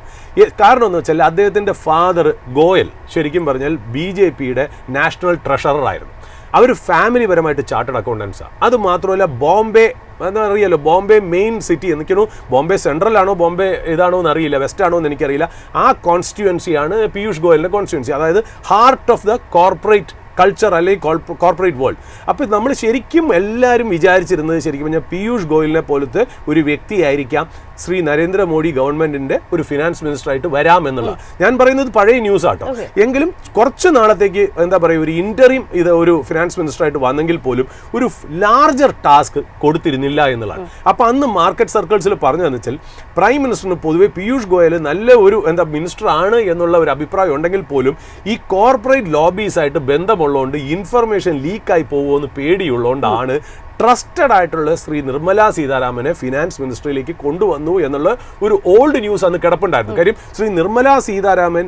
കാരണം എന്ന് വെച്ചാൽ അദ്ദേഹത്തിൻ്റെ ഫാദർ ഗോയൽ ശരിക്കും പറഞ്ഞാൽ BJPയുടെ നാഷണൽ ട്രഷറർ ആയിരുന്നു. അവർ ഫാമിലി പരമായിട്ട് ചാർട്ടേഡ് അക്കൗണ്ടൻസാണ്. അത് മാത്രമല്ല ബോംബെ എന്നറിയാലോ, ബോംബെ മെയിൻ സിറ്റി എനിക്കോ ബോംബെ സെൻട്രൽ ആണോ ബോംബെ ഇതാണോ എന്ന് അറിയില്ല, വെസ്റ്റ് ആണോ എന്ന് എനിക്കറിയില്ല. ആ കോൺസ്റ്റിറ്റ്യുവൻസിയാണ് പീയൂഷ് ഗോയലിൻ്റെ കോൺസ്റ്റിറ്റ്യുവൻസി. അതായത് heart of the corporate culture അല്ലെങ്കിൽ കോർപ്പറേറ്റ് വേൾഡ്. അപ്പോൾ നമ്മൾ ശരിക്കും എല്ലാവരും വിചാരിച്ചിരുന്നത് ശരിക്കും പറഞ്ഞാൽ പീയൂഷ് ഗോയലിനെ പോലത്തെ ഒരു വ്യക്തിയായിരിക്കാം ശ്രീ നരേന്ദ്രമോദി ഗവൺമെന്റിന്റെ ഒരു ഫിനാൻസ് മിനിസ്റ്ററായിട്ട് വരാം എന്നുള്ള. ഞാൻ പറയുന്നത് പഴയ ന്യൂസ് ആട്ടോ. എങ്കിലും കുറച്ച് നാളത്തേക്ക് എന്താ പറയുക, ഒരു ഇന്ററിം ഇത് ഒരു ഫിനാൻസ് മിനിസ്റ്ററായിട്ട് വന്നെങ്കിൽ പോലും ഒരു ലാർജർ ടാസ്ക് കൊടുത്തിരുന്നില്ല എന്നുള്ളതാണ്. അപ്പോൾ അന്ന് മാർക്കറ്റ് സർക്കിൾസിൽ പറഞ്ഞതെന്ന് വെച്ചാൽ പ്രൈം മിനിസ്റ്ററിന് പൊതുവെ പീയൂഷ് ഗോയൽ നല്ല ഒരു മിനിസ്റ്റർ ആണ് എന്നുള്ള ഒരു അഭിപ്രായം ഉണ്ടെങ്കിൽ പോലും ഈ കോർപ്പറേറ്റ് ലോബീസ് ആയിട്ട് ബന്ധമുള്ളതുകൊണ്ട് ഇൻഫർമേഷൻ ലീക്കായി പോകുമെന്ന് പേടിയുള്ളതുകൊണ്ടാണ് ട്രസ്റ്റഡ് ആയിട്ടുള്ള ശ്രീ നിർമ്മല സീതാരാമനെ ഫിനാൻസ് മിനിസ്ട്രിയിലേക്ക് കൊണ്ടുവന്നു എന്നുള്ള ഒരു ഓൾഡ് ന്യൂസ് അന്ന് കിടപ്പുണ്ടായിരുന്നു. കാര്യം ശ്രീ നിർമ്മല സീതാരാമൻ,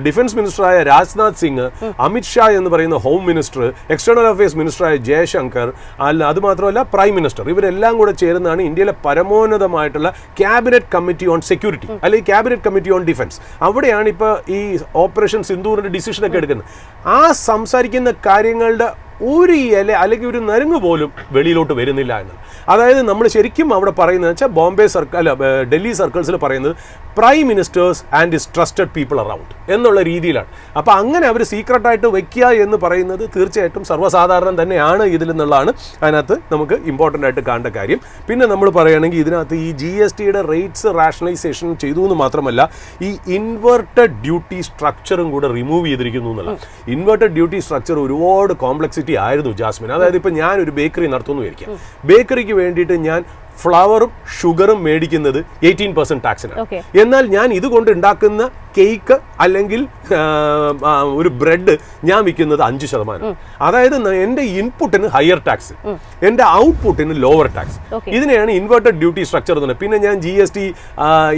ഡിഫൻസ് മിനിസ്റ്ററായ രാജ്നാഥ് സിംഗ്, അമിത്ഷാ എന്ന് പറയുന്ന ഹോം മിനിസ്റ്റർ, എക്സ്റ്റേണൽ അഫയേഴ്സ് മിനിസ്റ്ററായ ജയശങ്കർ, അതുമാത്രമല്ല പ്രൈം മിനിസ്റ്റർ, ഇവരെല്ലാം കൂടെ ചേർന്നാണ് ഇന്ത്യയിലെ പരമോന്നതമായിട്ടുള്ള ക്യാബിനറ്റ് കമ്മിറ്റി ഓൺ സെക്യൂരിറ്റി അല്ലെങ്കിൽ ക്യാബിനറ്റ് കമ്മിറ്റി ഓൺ ഡിഫൻസ്. അവിടെയാണ് ഇപ്പോൾ ഈ ഓപ്പറേഷൻ സിന്ദൂറിന്റെ ഡിസിഷനൊക്കെ എടുക്കുന്നത്. ആ സംസാരിക്കുന്ന കാര്യങ്ങളുടെ ഒരു ഇല അല്ലെങ്കിൽ ഒരു നരങ്ങ് പോലും വെളിയിലോട്ട് വരുന്നില്ല എന്ന്. അതായത് നമ്മൾ ശരിക്കും അവിടെ പറയുന്നത് വെച്ചാൽ ബോംബെ ഡൽഹി സർക്കിൾസിൽ പറയുന്നത് prime ministers and is trusted people around എന്നുള്ള രീതിയിലാണ്. അപ്പോൾ അങ്ങനെ അവർ സീക്രട്ടായിട്ട് വയ്ക്കുക എന്ന് പറയുന്നത് തീർച്ചയായിട്ടും സർവ്വസാധാരണം തന്നെയാണ് ഇതിൽ നിന്നുള്ളതാണ് അതിനകത്ത് നമുക്ക് ഇമ്പോർട്ടൻ്റ് ആയിട്ട് കാണേണ്ട കാര്യം. പിന്നെ നമ്മൾ പറയുകയാണെങ്കിൽ ഇതിനകത്ത് ഈ GSTയുടെ റേറ്റ്സ് റാഷണലൈസേഷൻ ചെയ്തു എന്ന് മാത്രമല്ല ഈ ഇൻവെർട്ടഡ് ഡ്യൂട്ടി സ്ട്രക്ചറും കൂടെ റിമൂവ് ചെയ്തിരിക്കുന്നു എന്നുള്ളത്. ഇൻവെർട്ടഡ് ഡ്യൂട്ടി സ്ട്രക്ചർ ഒരുപാട് കോംപ്ലക്സിറ്റി ആയിരുന്നു ജാസ്മിൻ. അതായത് ഇപ്പം ഞാനൊരു ബേക്കറി നടത്തുന്നു വിചാരിക്കാം. ബേക്കറിക്ക് വേണ്ടിയിട്ട് ഞാൻ ഫ്ലവറും ഷുഗറും മേടിക്കുന്നത് 18% ടാക്സിനാണ്. എന്നാൽ ഞാൻ ഇതുകൊണ്ട് ഉണ്ടാക്കുന്ന കേക്ക് അല്ലെങ്കിൽ ഒരു ബ്രെഡ് ഞാൻ വിൽക്കുന്നത് 5%. അതായത് എൻ്റെ ഇൻപുട്ടിന് ഹയർ ടാക്സ്, എൻ്റെ ഔട്ട്പുട്ടിന് ലോവർ ടാക്സ്. ഇതിനെയാണ് ഇൻവെർട്ടഡ് ഡ്യൂട്ടി സ്ട്രക്ചർ എന്ന് പറയുന്നത്. പിന്നെ ഞാൻ GST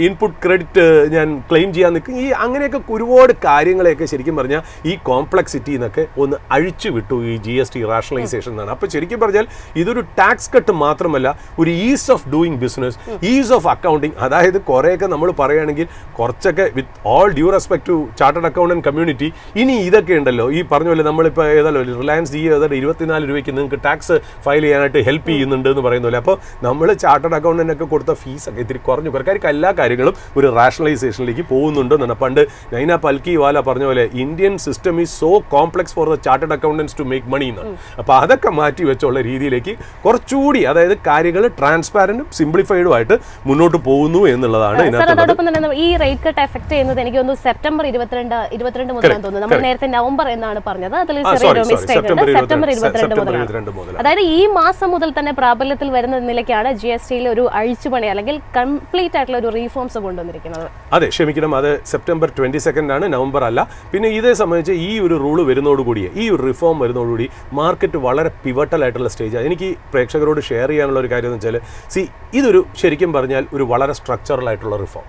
ഇൻപുട്ട് ക്രെഡിറ്റ് ഞാൻ ക്ലെയിം ചെയ്യാൻ നിൽക്കും. ഈ അങ്ങനെയൊക്കെ ഒരുപാട് കാര്യങ്ങളെയൊക്കെ ശരിക്കും പറഞ്ഞാൽ ഈ കോംപ്ലക്സിറ്റി എന്നൊക്കെ ഒന്ന് അഴിച്ചു വിട്ടു ഈ GST റാഷണലൈസേഷൻ എന്നാണ്. അപ്പോൾ ശരിക്കും പറഞ്ഞാൽ ഇതൊരു ടാക്സ് കട്ട് മാത്രമല്ല, ഒരു ease of doing business, ease of accounting. അതായത് കുറേയൊക്കെ നമ്മൾ പറയുകയാണെങ്കിൽ കുറച്ചൊക്കെ with all due respect to chartered accountant community ഇനി ഇതൊക്കെ ഉണ്ടല്ലോ. ഈ പറഞ്ഞ പോലെ നമ്മളിപ്പോൾ ഏതായാലും റിലയൻസ് ജിയോ ഏതായാലും 24 രൂപയ്ക്ക് നിങ്ങൾക്ക് ടാക്സ് ഫയൽ ചെയ്യാനായിട്ട് ഹെൽപ്പ് ചെയ്യുന്നുണ്ട് എന്ന് പറയുന്ന പോലെ. അപ്പോൾ നമ്മൾ ചാർട്ടേഡ് അക്കൗണ്ടന്റിനൊക്കെ കൊടുത്ത ഫീസൊക്കെ ഇത്തിരി കുറഞ്ഞു. കുറക്കാർക്ക് എല്ലാ കാര്യങ്ങളും ഒരു റാഷണലൈസേഷനിലേക്ക് പോകുന്നുണ്ടെന്നാണ്. പണ്ട് നൈന പൽക്കിവാല പറഞ്ഞ പോലെ Indian system is so complex for the chartered accountants to make money എന്നാണ്. അപ്പോൾ അതൊക്കെ മാറ്റി വെച്ചുള്ള രീതിയിലേക്ക് കുറച്ചുകൂടി അതായത് കാര്യങ്ങൾ ട്രാൻസ്പാരന്റും സിംപ്ലിഫൈഡും ആയിട്ട് മുന്നോട്ട് പോകുന്നു എന്നുള്ളതാണ് അതോടൊപ്പം തന്നെ ഈ റേറ്റ് കട്ട് എഫക്ട് ചെയ്യുന്നത് എനിക്ക് തോന്നുന്നു സെപ്റ്റംബർ 22 മുതലാണെന്ന് തോന്നുന്നു. നമ്മൾ നേരത്തെ നവംബർ എന്നാണ് പറഞ്ഞത്, അതിൽ ചെറിയൊരു മിസ്റ്റേക്ക് ഉണ്ട്. സെപ്റ്റംബർ 22 മുതലാണ്. അതായത് ഈ മാസം മുതൽ തന്നെ പ്രാബല്യത്തിൽ വരുന്ന നിലയ്ക്കാണ് GSTയിൽ ഒരു അഴിച്ചുപണി അല്ലെങ്കിൽ കംപ്ലീറ്റ് ആയിട്ടുള്ള ഒരു റീഫോംസ് കൊണ്ടുവന്നിരിക്കുന്നത്. അതെ, ക്ഷമിക്കണം, അത് സെപ്റ്റംബർ 22 ആണ്, നവംബർ അല്ല. പിന്നെ ഇതേ സംബന്ധിച്ച് ഈ ഒരു റൂള് വരുന്നതോടുകൂടി, ഈ ഒരു റിഫോം വരുന്നതോടുകൂടി മാർക്കറ്റ് വളരെ പിവട്ടൽ ആയിട്ടുള്ള സ്റ്റേജാണ്. എനിക്ക് പ്രേക്ഷകരോട് ഷെയർ ചെയ്യാനുള്ള ഒരു കാര്യം എന്ന് വെച്ചാൽ ഇതൊരു ശരിക്കും പറഞ്ഞാൽ ഒരു വളരെ സ്ട്രക്ചറൽ ആയിട്ടുള്ള റിഫോം.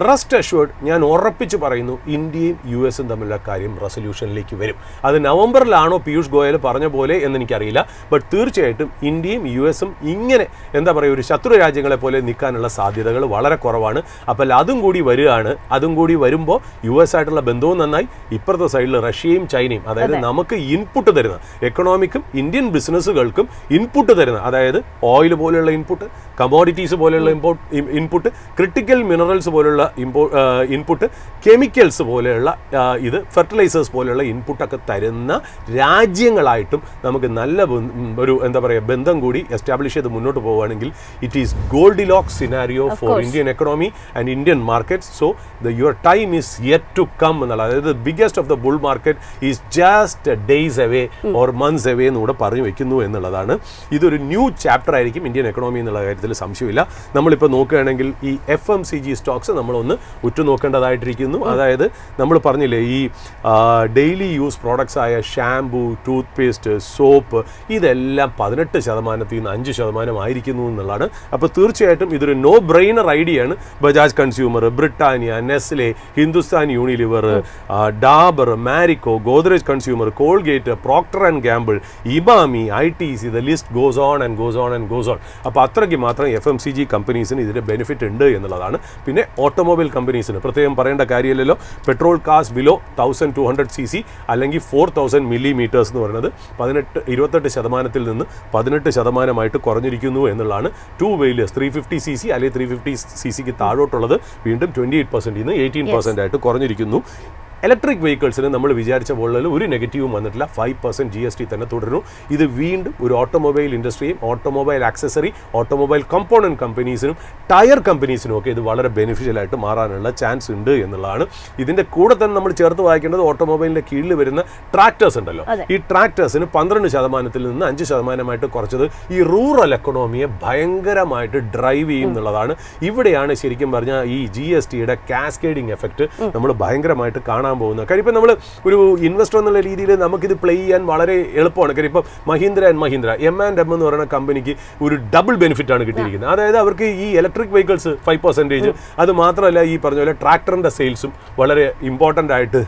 റെസ്റ്റ് അഷ്വേർഡ് ഞാൻ ഉറപ്പിച്ച് പറയുന്നു ഇന്ത്യയും US തമ്മിലുള്ള കാര്യം റെസൊല്യൂഷനിലേക്ക് വരും. അത് നവംബറിലാണോ പീയൂഷ് ഗോയൽ പറഞ്ഞ പോലെ എന്ന് എനിക്കറിയില്ല. ബട്ട് തീർച്ചയായിട്ടും ഇന്ത്യയും US ഇങ്ങനെ എന്താ പറയുക ഒരു ശത്രു രാജ്യങ്ങളെ പോലെ നിൽക്കാനുള്ള സാധ്യതകൾ വളരെ കുറവാണ്. അപ്പോൾ അതും കൂടി വരികയാണ്. അതും കൂടി വരുമ്പോൾ US ആയിട്ടുള്ള ബന്ധവും നന്നായി, ഇപ്പുറത്തെ സൈഡിൽ റഷ്യയും ചൈനയും, അതായത് നമുക്ക് ഇൻപുട്ട് തരുന്ന എക്കണോമിക്കും ഇന്ത്യൻ ബിസിനസ്സുകൾക്കും ഇൻപുട്ട് തരുന്ന, അതായത് ഓയിൽ പോലെയുള്ള ഇൻപുട്ട്, കമോഡിറ്റീസ് പോലെയുള്ള ഇൻപുട്ട്, ക്രിട്ടിക്കൽ മിനറൽസ് പോലുള്ള ഇൻപുട്ട്, കെമിക്കൽസ് പോലെയുള്ള ഇത് ഫെർട്ടിലൈസേഴ്സ് പോലെയുള്ള ഇൻപുട്ടൊക്കെ തരുന്ന രാജ്യങ്ങളായിട്ടും നമുക്ക് നല്ല ഒരു എന്താ പറയുക ബന്ധം കൂടി എസ്റ്റാബ്ലിഷ് ചെയ്ത് മുന്നോട്ട് പോവുകയാണെങ്കിൽ it is goldilocks scenario for Indian economy and Indian markets. So your time is yet to come എന്നുള്ള, അതായത് biggest of the bull market is just days away or months away എന്നൂടെ പറഞ്ഞു വെക്കുന്നു എന്നുള്ളതാണ്. ഇതൊരു ന്യൂ ചാപ്റ്റർ ആയിരിക്കും Indian economy എന്നുള്ള കാര്യത്തിൽ സംശയമില്ല. നമ്മളിപ്പോൾ നോക്കുകയാണെങ്കിൽ ഈ FMCG സ്റ്റോക്സ് നമ്മളൊന്ന് ഉറ്റുനോക്കേണ്ടതായിട്ടിരിക്കുന്നു. അതായത് നമ്മൾ പറഞ്ഞില്ലേ ഈ ഡെയിലി യൂസ് പ്രോഡക്ട്സ് ആയ ഷാംപൂ, ടൂത്ത് പേസ്റ്റ്, സോപ്പ് ഇതെല്ലാം 18% നിന്ന് 5% ആയിരിക്കുന്നു എന്നുള്ളതാണ്. അപ്പോൾ തീർച്ചയായിട്ടും ഇതൊരു നോ ബ്രെയിനർ ഐഡിയയാണ്. Bajaj consumer, Britannia, Nestle, Hindustan Unilever, Dabur, Marico, Godrej consumer, Colgate, Procter and Gamble, Emami, ITC, the list goes on and goes on and goes on. അപ്പോൾ അത്രയ്ക്ക് മാത്രം FMCG കമ്പനീസിന് ഇതിൻ്റെ ബെനിഫിറ്റ് ഉണ്ട് എന്നുള്ളതാണ്. പിന്നെ ഓട്ടോമൊബൈൽ കമ്പനീസിന് പ്രത്യേകം പറയേണ്ട കാര്യമില്ലല്ലോ. പെട്രോൾ കാസ് ബിലോ 1200cc അല്ലെങ്കിൽ 4000 millimeters എന്ന് പറയുന്നത് 28% നിന്ന് 18% കുറഞ്ഞിരിക്കുന്നു എന്നുള്ളതാണ്. 2 wheelers 350cc അല്ലെങ്കിൽ 350cc താഴോട്ടുള്ളത് വീണ്ടും 28% നിന്ന് 18% ആയിട്ട് കുറഞ്ഞിരിക്കുന്നു. ഇലക്ട്രിക് വെഹിക്കിൾസിന് നമ്മൾ വിചാരിച്ച പോലെ ഒരു നെഗറ്റീവും വന്നിട്ടില്ല. 5% GST തന്നെ തുടരുന്നു. ഇത് വീണ്ടും ഒരു ഓട്ടോമൊബൈൽ ഇൻഡസ്ട്രിയും ഓട്ടോമൊബൈൽ ആക്സസറി ഓട്ടോമൊബൈൽ കമ്പോണന്റ് കമ്പനീസിനും ടയർ കമ്പനീസിനും ഒക്കെ ഇത് വളരെ ബെനിഫിഷ്യലായിട്ട് മാറാനുള്ള ചാൻസ് ഉണ്ട് എന്നുള്ളതാണ്. ഇതിൻ്റെ കൂടെ തന്നെ നമ്മൾ ചേർത്ത് വായിക്കേണ്ടത് ഓട്ടോമൊബൈലിൻ്റെ കീഴിൽ വരുന്ന ട്രാക്ടേഴ്സ് ഉണ്ടല്ലോ. ഈ ട്രാക്ടേഴ്സിന് 12% നിന്ന് 5% കുറച്ചത് ഈ റൂറൽ എക്കണോമിയെ ഭയങ്കരമായിട്ട് ഡ്രൈവ് ചെയ്യും എന്നുള്ളതാണ്. ഇവിടെയാണ് ശരിക്കും പറഞ്ഞാൽ ഈ GSTയുടെ കാസ്കേഡിങ് എഫക്റ്റ് നമ്മൾ ഭയങ്കരമായിട്ട് കാണാൻ പോകുന്നത്. കാര്യം ഇപ്പം നമ്മൾ ഒരു ഇൻവെസ്റ്റർ എന്നുള്ള രീതിയിൽ നമുക്കിത് പ്ലേ ചെയ്യാൻ വളരെ എളുപ്പമാണ്. കാര്യം ഇപ്പം മഹീന്ദ്ര M&M എന്ന് പറയുന്ന കമ്പനിക്ക് ഒരു ഡബിൾ ബെനിഫിറ്റ് ആണ് കിട്ടിയിരിക്കുന്നത്. അതായത് അവർക്ക് ഈ ഇലക്ട്രിക് വെഹിക്കിൾസ് 5%, അത് മാത്രമല്ല ഈ പറഞ്ഞ പോലെ ട്രാക്ടറിൻ്റെ സെയിൽസും വളരെ ഇമ്പോർട്ടൻ്റ് ആയിട്ട്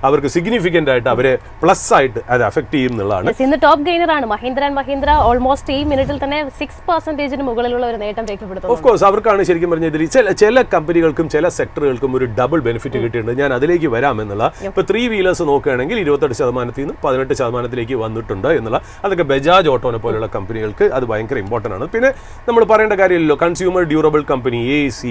അവർക്ക് സിഗ്നിഫിക്കൻ്റ് ആയിട്ട് അവരെ പ്ലസ് ആയിട്ട് അത് അഫക്റ്റ് ചെയ്യും എന്നുള്ളതാണ്. ഇന്ന് ടോപ്പ് ഗെയിനറാണ് മഹീന്ദ്ര. ഓൾമോസ്റ്റ് ഈ മിനിറ്റിൽ തന്നെ 6% മുകളിലുള്ള ഒരു നേട്ടം രേഖപ്പെടുത്തുന്നു. ഓഫ് കോഴ്സ് അവർക്കാണ് ശരിക്കും പറഞ്ഞാൽ ഇതിൽ ചില കമ്പനികൾക്കും ചില സെക്ടറുകൾക്കും ഒരു ഡബിൾ ബെനിഫിറ്റ് കിട്ടിയിട്ടുണ്ട്. ഞാൻ അതിലേക്ക് വരാം എന്നുള്ള. ഇപ്പോൾ 3 വീലേഴ്സ് നോക്കുകയാണെങ്കിൽ 28% നിന്ന് 18% വന്നിട്ടുണ്ട് എന്നുള്ള. അതൊക്കെ ബജാജ് ഓട്ടോനെ പോലുള്ള കമ്പനികൾക്ക് അത് ഭയങ്കര ഇമ്പോർട്ടൻ്റ് ആണ്. പിന്നെ നമ്മൾ പറയേണ്ട കാര്യമില്ലല്ലോ, consumer durable company AC,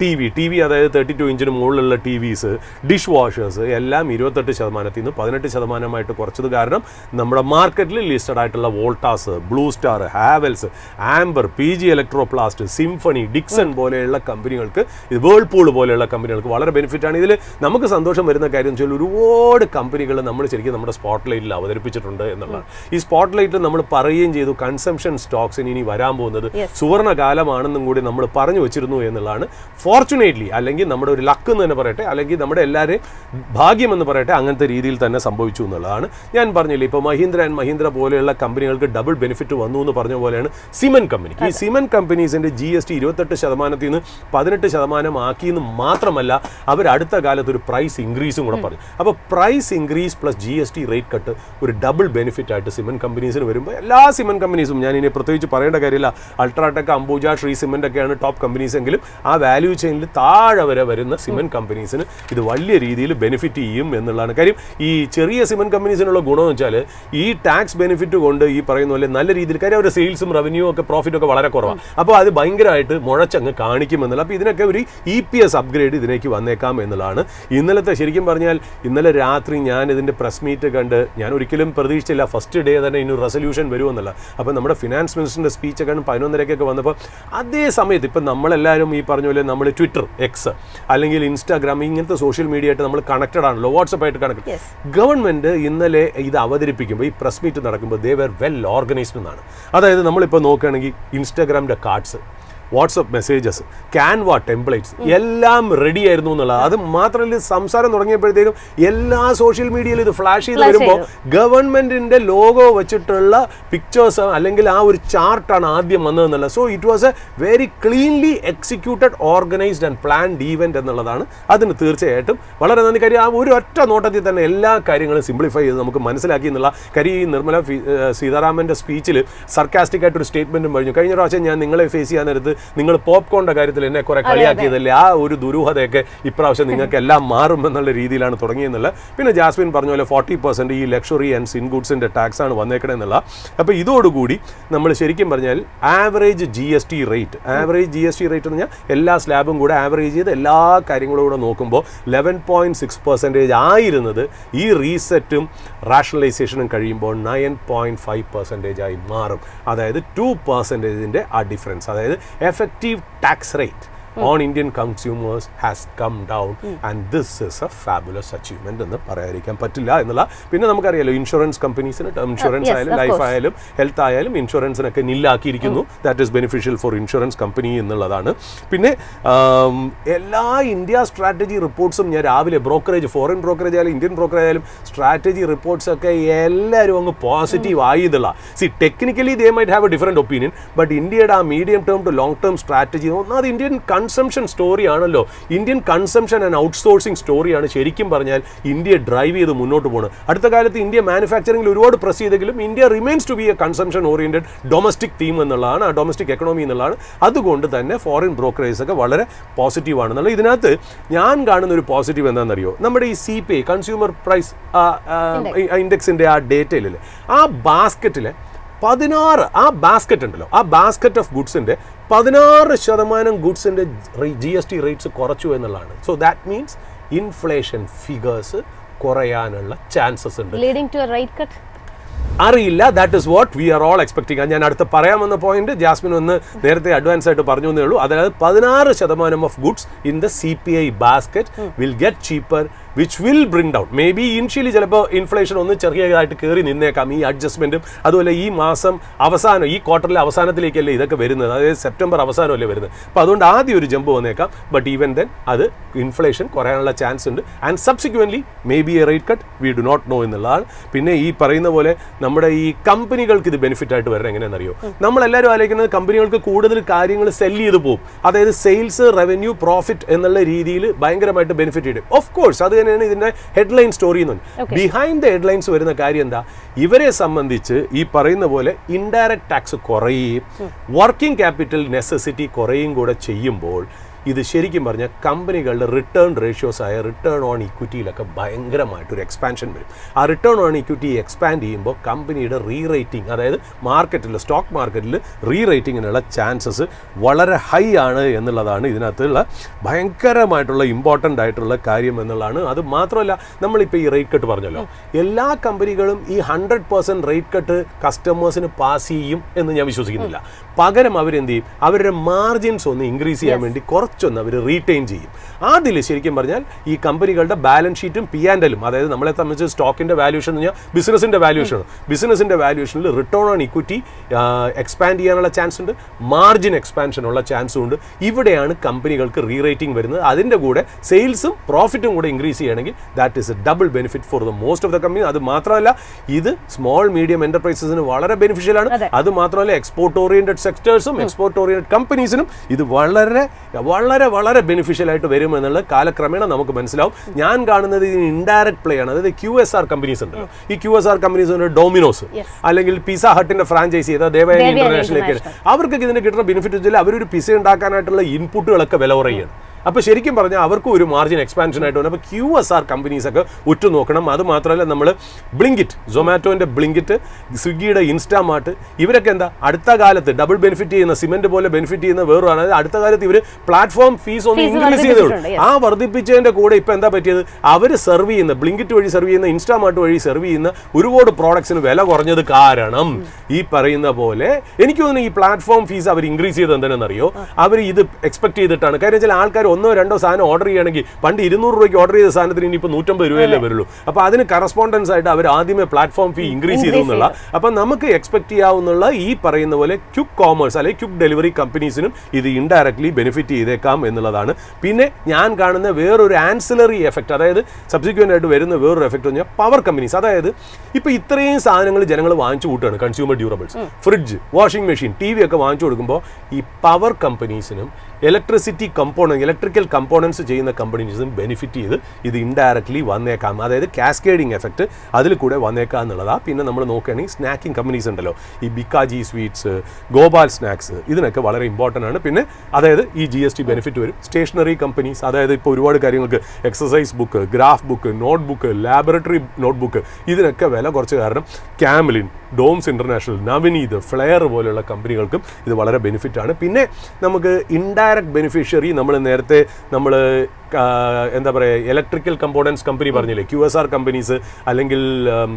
TV അതായത് 32 ഇഞ്ചിന് മുകളിലുള്ള TVs, ഡിഷ് വാഷേഴ്സ് എല്ലാം 28% നിന്ന് 18% കുറച്ചത് കാരണം നമ്മുടെ മാർക്കറ്റിൽ ലിസ്റ്റഡ് ആയിട്ടുള്ള Voltas, Blue Star, Havells, Amber, PG Electroplast, Symphony, Dixon പോലെയുള്ള കമ്പനികൾക്ക്, ഇത് വേൾപൂൾ പോലെയുള്ള കമ്പനികൾക്ക് വളരെ ബെനിഫിറ്റാണ്. ഇതിൽ നമുക്ക് സന്തോഷം വരുന്ന കാര്യം എന്ന് വെച്ചാൽ ഒരുപാട് കമ്പനികൾ നമ്മൾ ശരിക്കും നമ്മുടെ സ്പോട്ട് ലൈറ്റിൽ അവതരിപ്പിച്ചിട്ടുണ്ട് എന്നുള്ളതാണ്. ഈ സ്പോട്ട് ലൈറ്റിൽ നമ്മൾ പറയുകയും ചെയ്തു കൺസംഷൻ സ്റ്റോക്സിന് ഇനി വരാൻ പോകുന്നത് സുവർണ്ണ കാലമാണെന്നും കൂടി നമ്മൾ പറഞ്ഞു വെച്ചിരുന്നു എന്നുള്ളതാണ്. ഫോർച്ചുനേറ്റ്ലി, അല്ലെങ്കിൽ നമ്മുടെ ഒരു ലക്ക് എന്ന് തന്നെ പറയട്ടെ, അല്ലെങ്കിൽ നമ്മുടെ എല്ലാവരെയും ഭാഗ്യം എന്ന് പറയട്ടെ, അങ്ങനത്തെ രീതിയിൽ തന്നെ സംഭവിച്ചു എന്നുള്ളതാണ്. ഞാൻ പറഞ്ഞില്ലേ, ഇപ്പോൾ മഹീന്ദ്ര പോലെയുള്ള കമ്പനികൾക്ക് ഡബിൾ ബെനിഫിറ്റ് വന്നു എന്ന് പറഞ്ഞ പോലെയാണ് സിമന്റ് കമ്പനിക്ക്. ഈ സിമന്റ് കമ്പനീസിൻ്റെ GST 28% നിന്ന് 18% ആക്കിയെന്ന് മാത്രമല്ല, അവർ അടുത്ത കാലത്ത് ഒരു പ്രൈസ് ഇൻക്രീസും കൂടെ പറഞ്ഞു. അപ്പോൾ price increase plus GST rate cut ഒരു ഡബിൾ ബെനിഫിറ്റ് ആയിട്ട് സിമന്റ് കമ്പനീസിന് വരുമ്പോൾ എല്ലാ സിമന്റ് കമ്പനീസും, ഞാൻ ഇനി പ്രത്യേകിച്ച് പറയേണ്ട കാര്യമില്ല, അൾട്രാടെക്, അംബുജ, ശ്രീ സിമന്റ് ഒക്കെയാണ് ടോപ്പ് കമ്പനീസ് എങ്കിലും ആ വാല്യൂ ചെയിനിൽ താഴെ വരെ വരുന്ന സിമന്റ് കമ്പനീസിന് ഇത് വലിയ രീതിയിൽ ബെനിഫിറ്റ് ചെയ്യും എന്നുള്ളതാണ് കാര്യം. ഈ ചെറിയ സിമന്റ് കമ്പനീസിനുള്ള ഗുണമെന്ന് വെച്ചാൽ ഈ ടാക്സ് ബെനിഫിറ്റ് കൊണ്ട് ഈ പറയുന്ന പോലെ നല്ല രീതിയിൽ, കാര്യം അവരുടെ സെയിൽസും റവന്യൂ ഒക്കെ പ്രോഫിറ്റ് ഒക്കെ വളരെ കുറവാണ്. അപ്പോൾ അത് ഭയങ്കരമായിട്ട് മുഴച്ചങ്ങ് കാണിക്കുമെന്നുള്ള. അപ്പോൾ ഇതിനൊക്കെ ഒരു EPS അപ്ഗ്രേഡ് ഇതിലേക്ക് വന്നേക്കാം എന്നുള്ളതാണ്. ഇന്നലത്തെ ശരിക്കും പറഞ്ഞാൽ ഇന്നലെ രാത്രി ഞാൻ ഇതിൻ്റെ പ്രസ് മീറ്റ് കണ്ട് ഞാൻ ഒരിക്കലും പ്രതീക്ഷിച്ചില്ല ഫസ്റ്റ് ഡേ തന്നെ ഇനി റെസൊല്യൂഷൻ വരുമെന്നല്ല. അപ്പോൾ നമ്മുടെ ഫിനാൻസ് മിനിസ്റ്ററിൻ്റെ സ്പീച്ചൊക്കെ 11:30 വന്നപ്പോൾ അതേ സമയത്ത് ഇപ്പം നമ്മളെല്ലാവരും ഈ പറഞ്ഞ പോലെ നമ്മൾ ട്വിറ്റർ, X അല്ലെങ്കിൽ ഇൻസ്റ്റാഗ്രാം ഇങ്ങനത്തെ സോഷ്യൽ മീഡിയ ആയിട്ട് നമ്മൾ കണക്റ്റഡ് ആണല്ലോ, വാട്സപ്പ് ആയിട്ട് കണക്ട്. ഗവൺമെൻറ് ഇന്നലെ ഇത് അവതരിപ്പിക്കുമ്പോൾ ഈ പ്രസ് മീറ്റ് നടക്കുമ്പോൾ ദേ വെർ വെൽ ഓർഗനൈസ്ഡ് എന്നാണ്. അതായത് നമ്മളിപ്പോൾ നോക്കുകയാണെങ്കിൽ ഇൻസ്റ്റാഗ്രാമിൻ്റെ cards, WhatsApp messages, Canva templates എല്ലാം റെഡി ആയിരുന്നു എന്നുള്ളത്. അത് മാത്രമല്ല, സംസാരം തുടങ്ങിയപ്പോഴത്തേക്കും എല്ലാ സോഷ്യൽ മീഡിയയിൽ ഇത് ഫ്ലാഷ് ചെയ്ത് വരുമ്പോൾ ഗവൺമെന്റിന്റെ ലോഗോ വെച്ചിട്ടുള്ള പിക്ചേഴ്സ് അല്ലെങ്കിൽ ആ ഒരു ചാർട്ടാണ് ആദ്യം വന്നതെന്നുള്ളത്. So it was a very cleanly executed, organised and planned event എന്നുള്ളതാണ്. അതിന് തീർച്ചയായിട്ടും വളരെ നന്ദി. കാര്യം ആ ഒരു ഒറ്റ നോട്ടത്തിൽ തന്നെ എല്ലാ കാര്യങ്ങളും സിംപ്ലിഫൈ ചെയ്ത് നമുക്ക് മനസ്സിലാക്കി എന്നുള്ള കാര്യം. ഈ നിർമ്മല സീതാരാമന്റെ സ്പീച്ചിൽ സർക്കാസ്റ്റിക് ആയിട്ടൊരു സ്റ്റേറ്റ്മെന്റും പറഞ്ഞു. കഴിഞ്ഞ പ്രാവശ്യം ഞാൻ നിങ്ങളെ ഫേസ് ചെയ്യാൻ നേരത്ത് നിങ്ങൾ പോപ്കോണിന്റെ കാര്യത്തിൽ എന്നെ കുറെ കളിയാക്കിയതല്ലേ, ആ ഒരു ദുരൂഹതയൊക്കെ ഇപ്രാവശ്യം നിങ്ങൾക്ക് എല്ലാം മാറുമെന്നുള്ള രീതിയിലാണ് തുടങ്ങിയെന്നുള്ള. പിന്നെ ജാസ്മിൻ പറഞ്ഞ പോലെ 40% ഈ ലക്ഷറി ആൻഡ് സിൻ ഗുഡ്സിന്റെ ടാക്സ് ആണ് വന്നേക്കണെന്നുള്ള. അപ്പോൾ ഇതോടുകൂടി നമ്മൾ ശരിക്കും പറഞ്ഞാൽ ആവറേജ് GST റേറ്റ് എന്ന് പറഞ്ഞാൽ എല്ലാ സ്ലാബും കൂടെ ആവറേജ് ചെയ്ത് എല്ലാ കാര്യങ്ങളും കൂടെ നോക്കുമ്പോൾ 11.6% ആയിരുന്നത് ഈ റീസെറ്റും റാഷണലൈസേഷനും കഴിയുമ്പോൾ 9.5% ആയി മാറും. അതായത് 2%ന്റെ ആ ഡിഫറൻസ്, അതായത് effective tax rate on Indian consumers has come down and this is a fabulous achievement എന്ന് പറയാതിരിക്കാൻ പറ്റില്ല എന്നുള്ള. പിന്നെ നമുക്കറിയാലോ ഇൻഷുറൻസ് കമ്പനീസിന് ടേം ഇൻഷുറൻസ് ആയാലും ലൈഫ് ആയാലും ഹെൽത്ത് ആയാലും ഇൻഷുറൻസിനൊക്കെ നില്ലാക്കിയിരിക്കുന്നു. That is beneficial for insurance company എന്നുള്ളതാണ്. പിന്നെ എല്ലാ ഇന്ത്യ സ്ട്രാറ്റജി റിപ്പോർട്ട്സും ഞാൻ രാവിലെ ഫോറിൻ ബ്രോക്കറേജ് ആയാലും ഇന്ത്യൻ ബ്രോക്കറേജ് ആയാലും സ്ട്രാറ്റജി റിപ്പോർട്ട്സ് ഒക്കെ എല്ലാവരും അങ്ങ് പോസിറ്റീവ് ആയതുള്ള. Technically they might have a different opinion, but ഇന്ത്യയുടെ ആ medium term to long term strategy ഒന്നാമത് ഇന്ത്യൻ കൺസംഷൻ സ്റ്റോറിയാണല്ലോ. ഇന്ത്യൻ കൺസംഷൻ ആൻഡ് ഔട്ട്സോഴ്സിംഗ് സ്റ്റോറിയാണ് ശരിക്കും പറഞ്ഞാൽ ഇന്ത്യയെ ഡ്രൈവ് ചെയ്ത് മുന്നോട്ട് പോകുന്നത്. അടുത്ത കാലത്ത് ഇന്ത്യ മാനുഫാക്ചറിംഗിൽ ഒരുപാട് പ്രസ് ചെയ്തെങ്കിലും India remains to be a consumption oriented domestic theme എന്നുള്ളതാണ്, ആ ഡൊമസ്റ്റിക് എക്കണോമി എന്നുള്ളതാണ്. അതുകൊണ്ട് തന്നെ ഫോറിൻ ബ്രോക്കറേജ് ഒക്കെ വളരെ പോസിറ്റീവ് ആണെന്നുള്ള. ഇതിനകത്ത് ഞാൻ കാണുന്ന ഒരു പോസിറ്റീവ് എന്താണെന്നറിയോ, നമ്മുടെ ഈ CPI കൺസ്യൂമർ പ്രൈസ് ഇൻഡെക്സിൻ്റെ ആ ഡേറ്റയിലല്ലേ, ആ ബാസ്ക്കറ്റിലെ 16 ആ ബാസ്ക്കറ്റ് ഉണ്ടല്ലോ, ആ ബാസ്ക്കറ്റ് ഓഫ് ഗുഡ്സിൻ്റെ 16% ഗുഡ്സിൻ്റെ GST റേറ്റ്സ് കുറച്ചു എന്നുള്ളതാണ്. So that means inflation figures കുറയാനുള്ള ചാൻസസ് ഉണ്ട്. Leading to a rate cut അറിയില്ല. That is what we are all expecting. ഞാൻ അടുത്ത് പറയാമെന്ന പോയിന്റ് ജാസ്മിൻ ഒന്ന് നേരത്തെ അഡ്വാൻസ് ആയിട്ട് പറഞ്ഞു എന്നേ ഉള്ളൂ. അതായത് 16% of goods in the CPI basket will get cheaper, which will bring down. May be initially ചിലപ്പോൾ ഇൻഫ്ലേഷൻ ഒന്ന് ചെറിയതായിട്ട് കയറി നിന്നേക്കാം, ഈ അഡ്ജസ്റ്റ്മെന്റും അതുപോലെ ഈ മാസം അവസാനം, ഈ ക്വാർട്ടറിലെ അവസാനത്തിലേക്കല്ലേ ഇതൊക്കെ വരുന്നത്, അതായത് സെപ്റ്റംബർ അവസാനമല്ലേ വരുന്നത്. അപ്പോൾ അതുകൊണ്ട് ആദ്യം ഒരു ജമ്പ് വന്നേക്കാം. ബട്ട് ഈവൻ ദെൻ അത് ഇൻഫ്ലേഷൻ കുറയാനുള്ള ചാൻസ് ഉണ്ട്. And subsequently may be a rate cut, we do not know എന്നുള്ളതാണ്. പിന്നെ ഈ പറയുന്ന പോലെ നമ്മുടെ ഈ കമ്പനികൾക്ക് ഇത് ബെനിഫിറ്റ് ആയിട്ട് വരണം എങ്ങനെയാണെന്നറിയോ? നമ്മളെല്ലാവരും ആലോചിക്കുന്നത് കമ്പനികൾക്ക് കൂടുതൽ കാര്യങ്ങൾ സെല് ചെയ്ത് പോകും, അതായത് സെയിൽസ്, റവന്യൂ, പ്രോഫിറ്റ് എന്നുള്ള രീതിയിൽ ഭയങ്കരമായിട്ട് ബെനിഫിറ്റ് ചെയ്യും. ഓഫ് കോഴ്സ് അത് തന്നെയാണ് ഇതിന്റെ ഹെഡ്ലൈൻ സ്റ്റോറി എന്ന് പറഞ്ഞാൽ. ബിഹൈൻഡ് ദ ഹെഡ്ലൈൻസ് വരുന്ന കാര്യം എന്താ? ഇവരെ സംബന്ധിച്ച് ഈ പറയുന്ന പോലെ ഇൻഡയറക്റ്റ് ടാക്സ് കുറയുകയും വർക്കിംഗ് ക്യാപിറ്റൽ നെസസിറ്റി കുറയും കൂടെ ചെയ്യുമ്പോൾ ഇത് ശരിക്കും പറഞ്ഞാൽ കമ്പനികളുടെ റിട്ടേൺ റേഷ്യോസ് ആയ റിട്ടേൺ ഓൺ ഇക്വിറ്റിയിലൊക്കെ ഭയങ്കരമായിട്ടൊരു എക്സ്പാൻഷൻ വരും. ആ റിട്ടേൺ ഓൺ ഇക്വിറ്റി എക്സ്പാൻഡ് ചെയ്യുമ്പോൾ കമ്പനിയുടെ റീറേറ്റിംഗ്, അതായത് മാർക്കറ്റിൽ, സ്റ്റോക്ക് മാർക്കറ്റിൽ റീറേറ്റിങ്ങിനുള്ള ചാൻസസ് വളരെ ഹൈ ആണ് എന്നുള്ളതാണ് ഇതിനകത്തുള്ള ഭയങ്കരമായിട്ടുള്ള ഇമ്പോർട്ടൻ്റ് ആയിട്ടുള്ള കാര്യം എന്നുള്ളതാണ്. അത് മാത്രമല്ല, നമ്മളിപ്പോൾ ഈ റേറ്റ് കട്ട് പറഞ്ഞല്ലോ, എല്ലാ കമ്പനികളും ഈ 100% റേറ്റ് കട്ട് കസ്റ്റമേഴ്സിന് പാസ് ചെയ്യും എന്ന് ഞാൻ വിശ്വസിക്കുന്നില്ല. പകരം അവരെന്ത് ചെയ്യും? അവരുടെ മാർജിൻസ് ഒന്ന് ഇൻക്രീസ് ചെയ്യാൻ വേണ്ടി കുറച്ചൊന്ന് അവർ റീറ്റെയിൻ ചെയ്യും. അതിൽ ശരിക്കും പറഞ്ഞാൽ ഈ കമ്പനികളുടെ ബാലൻസ് ഷീറ്റും P&L-ഉം, അതായത് നമ്മളെ സംബന്ധിച്ച് സ്റ്റോക്കിൻ്റെ വാല്യൂഷൻ എന്ന് പറഞ്ഞാൽ ബിസിനസിൻ്റെ വാല്യൂഷനാണ്. ബിസിനസിൻ്റെ വാല്യൂഷനിൽ റിട്ടേൺ ഓൺ ഇക്വിറ്റി എക്സ്പാൻഡ് ചെയ്യാനുള്ള ചാൻസ് ഉണ്ട്, മാർജിൻ എക്സ്പാൻഷനുള്ള ചാൻസും ഉണ്ട്. ഇവിടെയാണ് കമ്പനികൾക്ക് റീറേറ്റിംഗ് വരുന്നത്. അതിൻ്റെ കൂടെ സെയിൽസും പ്രോഫിറ്റും കൂടെ ഇൻക്രീസ് ചെയ്യണമെങ്കിൽ that is A double benefit for the most of the company. അത് മാത്രമല്ല, ഇത് സ്മോൾ മീഡിയം എന്റർപ്രൈസസിന് വളരെ ബെനിഫിഷ്യലാണ്. അത് മാത്രമല്ല, എക്സ്പോർട്ട് ഓറിയന്റഡ് സെക്ടേഴ്സും എക്സ്പോർട്ട് ഓറിയന്റഡ് കമ്പനീസിനും ഇത് വളരെ വളരെ വളരെ ബെനിഫിഷ്യൽ ആയിട്ട് വരുമെന്നുള്ള കാലക്രമേണ നമുക്ക് മനസ്സിലാവും. ഞാൻ കാണുന്നത് ഇതിന് ഇൻഡയറക്റ്റ് പ്ലേ ആണ്. അതായത് QSR കമ്പനീസ് ഉണ്ടല്ലോ, ഈ QSR കമ്പനീസ് ഉണ്ട്, ഡൊമിനോസ് അല്ലെങ്കിൽ പിസ്സ ഹട്ടിന്റെ ഫ്രാഞ്ചൈസി ചെയ്ത ദേവയാനി ഇന്റർനാഷണൽ, അവർക്കൊക്കെ ഇതിന് കിട്ടുന്ന ബെനിഫിറ്റ് വെച്ചാൽ അവരൊരു പിസ്സ ഉണ്ടാക്കാനായിട്ടുള്ള ഇൻപുട്ടുകളൊക്കെ വില കുറയാണ്. അപ്പോൾ ശരിക്കും പറഞ്ഞാൽ അവർക്കും ഒരു മാർജിൻ എക്സ്പാൻഷൻ ആയിട്ട് വന്നു. അപ്പോൾ QSR കമ്പനീസൊക്കെ ഉറ്റുനോക്കണം. അത് മാത്രമല്ല, നമ്മൾ ബ്ലിങ്കിറ്റ്, സൊമാറ്റോൻ്റെ ബ്ലിങ്കിറ്റ്, സ്വിഗ്ഗിയുടെ ഇൻസ്റ്റാമാർട്ട്, ഇവരൊക്കെ എന്താ അടുത്ത കാലത്ത് ഡബിൾ ബെനിഫിറ്റ് ചെയ്യുന്ന, സിമെന്റ് പോലെ ബെനിഫിറ്റ് ചെയ്യുന്ന വേറൊരു, അടുത്ത കാലത്ത് ഇവർ പ്ലാറ്റ്ഫോം ഫീസ് ഒന്ന് ഇൻക്രീസ് ചെയ്തോളൂ. ആ വർദ്ധിപ്പിച്ചതിൻ്റെ കൂടെ ഇപ്പോൾ എന്താ പറ്റിയത്? അവർ സെർവ് ചെയ്യുന്ന, ബ്ലിങ്കിറ്റ് വഴി സെർവ് ചെയ്യുന്ന, ഇൻസ്റ്റാമാർട്ട് വഴി സെർവ് ചെയ്യുന്ന ഒരുപാട് പ്രോഡക്ട്സിന് വില കുറഞ്ഞത് കാരണം ഈ പറയുന്ന പോലെ എനിക്ക് തോന്നുന്നു ഈ പ്ലാറ്റ്ഫോം ഫീസ് അവർ ഇൻക്രീസ് ചെയ്ത് എന്താണെന്നറിയോ? അവർ ഇത് എക്സ്പെക്ട് ചെയ്തിട്ടാണ്. കാര്യം വെച്ചാൽ ആൾക്കാർ 1-2 സാധനം ഓർഡർ ചെയ്യുകയാണെങ്കിൽ പണ്ട് 200 രൂപയ്ക്ക് ഓർഡർ ചെയ്ത സാധനത്തിന് ഇനിയിപ്പോൾ 150 രൂപയല്ലേ വരുള്ളൂ. അപ്പോൾ അതിന് കറസ്പോണ്ടൻസ് ആയിട്ട് അവർ ആദ്യമേ പ്ലാറ്റ്ഫോം ഫീ ഇൻക്രീസ് ചെയ്തു എന്നുള്ള. അപ്പം നമുക്ക് എക്സ്പെക്ട് ചെയ്യാവുന്ന ഈ പറയുന്ന പോലെ ക്വിക്ക് കോമേഴ്സ് അല്ലെങ്കിൽ ക്വിക്ക് ഡെലിവറി കമ്പനീസിനും ഇത് ഇൻഡയറക്ട്ലി ബെനിഫിറ്റ് ചെയ്തേക്കാം എന്നുള്ളതാണ്. പിന്നെ ഞാൻ കാണുന്ന വേറൊരു ആൻസിലറി എഫക്റ്റ്, അതായത് സബ്സിക്വൻ്റ് ആയിട്ട് വരുന്ന വേറൊരു എഫക്റ്റ് എന്ന് പറഞ്ഞാൽ പവർ കമ്പനീസ്. അതായത് ഇപ്പോൾ ഇത്രയും സാധനങ്ങൾ ജനങ്ങൾ വാങ്ങിച്ചു കൂട്ടുകയാണ്, consumer durables, fridge, washing machine, TV ഒക്കെ വാങ്ങിച്ചു കൊടുക്കുമ്പോൾ ഈ പവർ കമ്പനീസിനും ഇലക്ട്രിക്കൽ കമ്പോണൻസ് ചെയ്യുന്ന കമ്പനീസും ബെനിഫിറ്റ് ചെയ്ത് ഇത് ഇൻഡയറക്ട്ലി വന്നേക്കാം. അതായത് കാസ്കേഡിങ് എഫക്റ്റ് അതിൽ കൂടെ വന്നേക്കാം എന്നുള്ളതാണ്. പിന്നെ നമ്മൾ നോക്കുകയാണെങ്കിൽ സ്നാക്കിംഗ് കമ്പനീസ് ഉണ്ടല്ലോ, ഈ ബിക്കാജി സ്വീറ്റ്സ്, ഗോപാൽ സ്നാക്സ്, ഇതിനൊക്കെ വളരെ ഇമ്പോർട്ടൻ്റ് ആണ്. പിന്നെ അതായത് ഈ GST ബെനിഫിറ്റ് വരും. സ്റ്റേഷനറി കമ്പനീസ്, അതായത് ഇപ്പോൾ ഒരുപാട് കാര്യങ്ങൾക്ക് exercise book, graph book, note book, laboratory note book, ഇതിനൊക്കെ വില കുറച്ച് കാരണം ക്യാമലിൻ, ഡോംസ് ഇന്റർനാഷണൽ, നവനീത്, ഫ്ലെയർ പോലെയുള്ള കമ്പനികൾക്കും ഇത് വളരെ ബെനിഫിറ്റ് ആണ്. പിന്നെ നമുക്ക് ഇൻഡയറക്റ്റ് ബെനിഫിഷ്യറി നേരത്തെ എന്താ പറയുക, ഇലക്ട്രിക്കൽ കമ്പോണൻസ് കമ്പനി പറഞ്ഞില്ലേ, QSR കമ്പനീസ് അല്ലെങ്കിൽ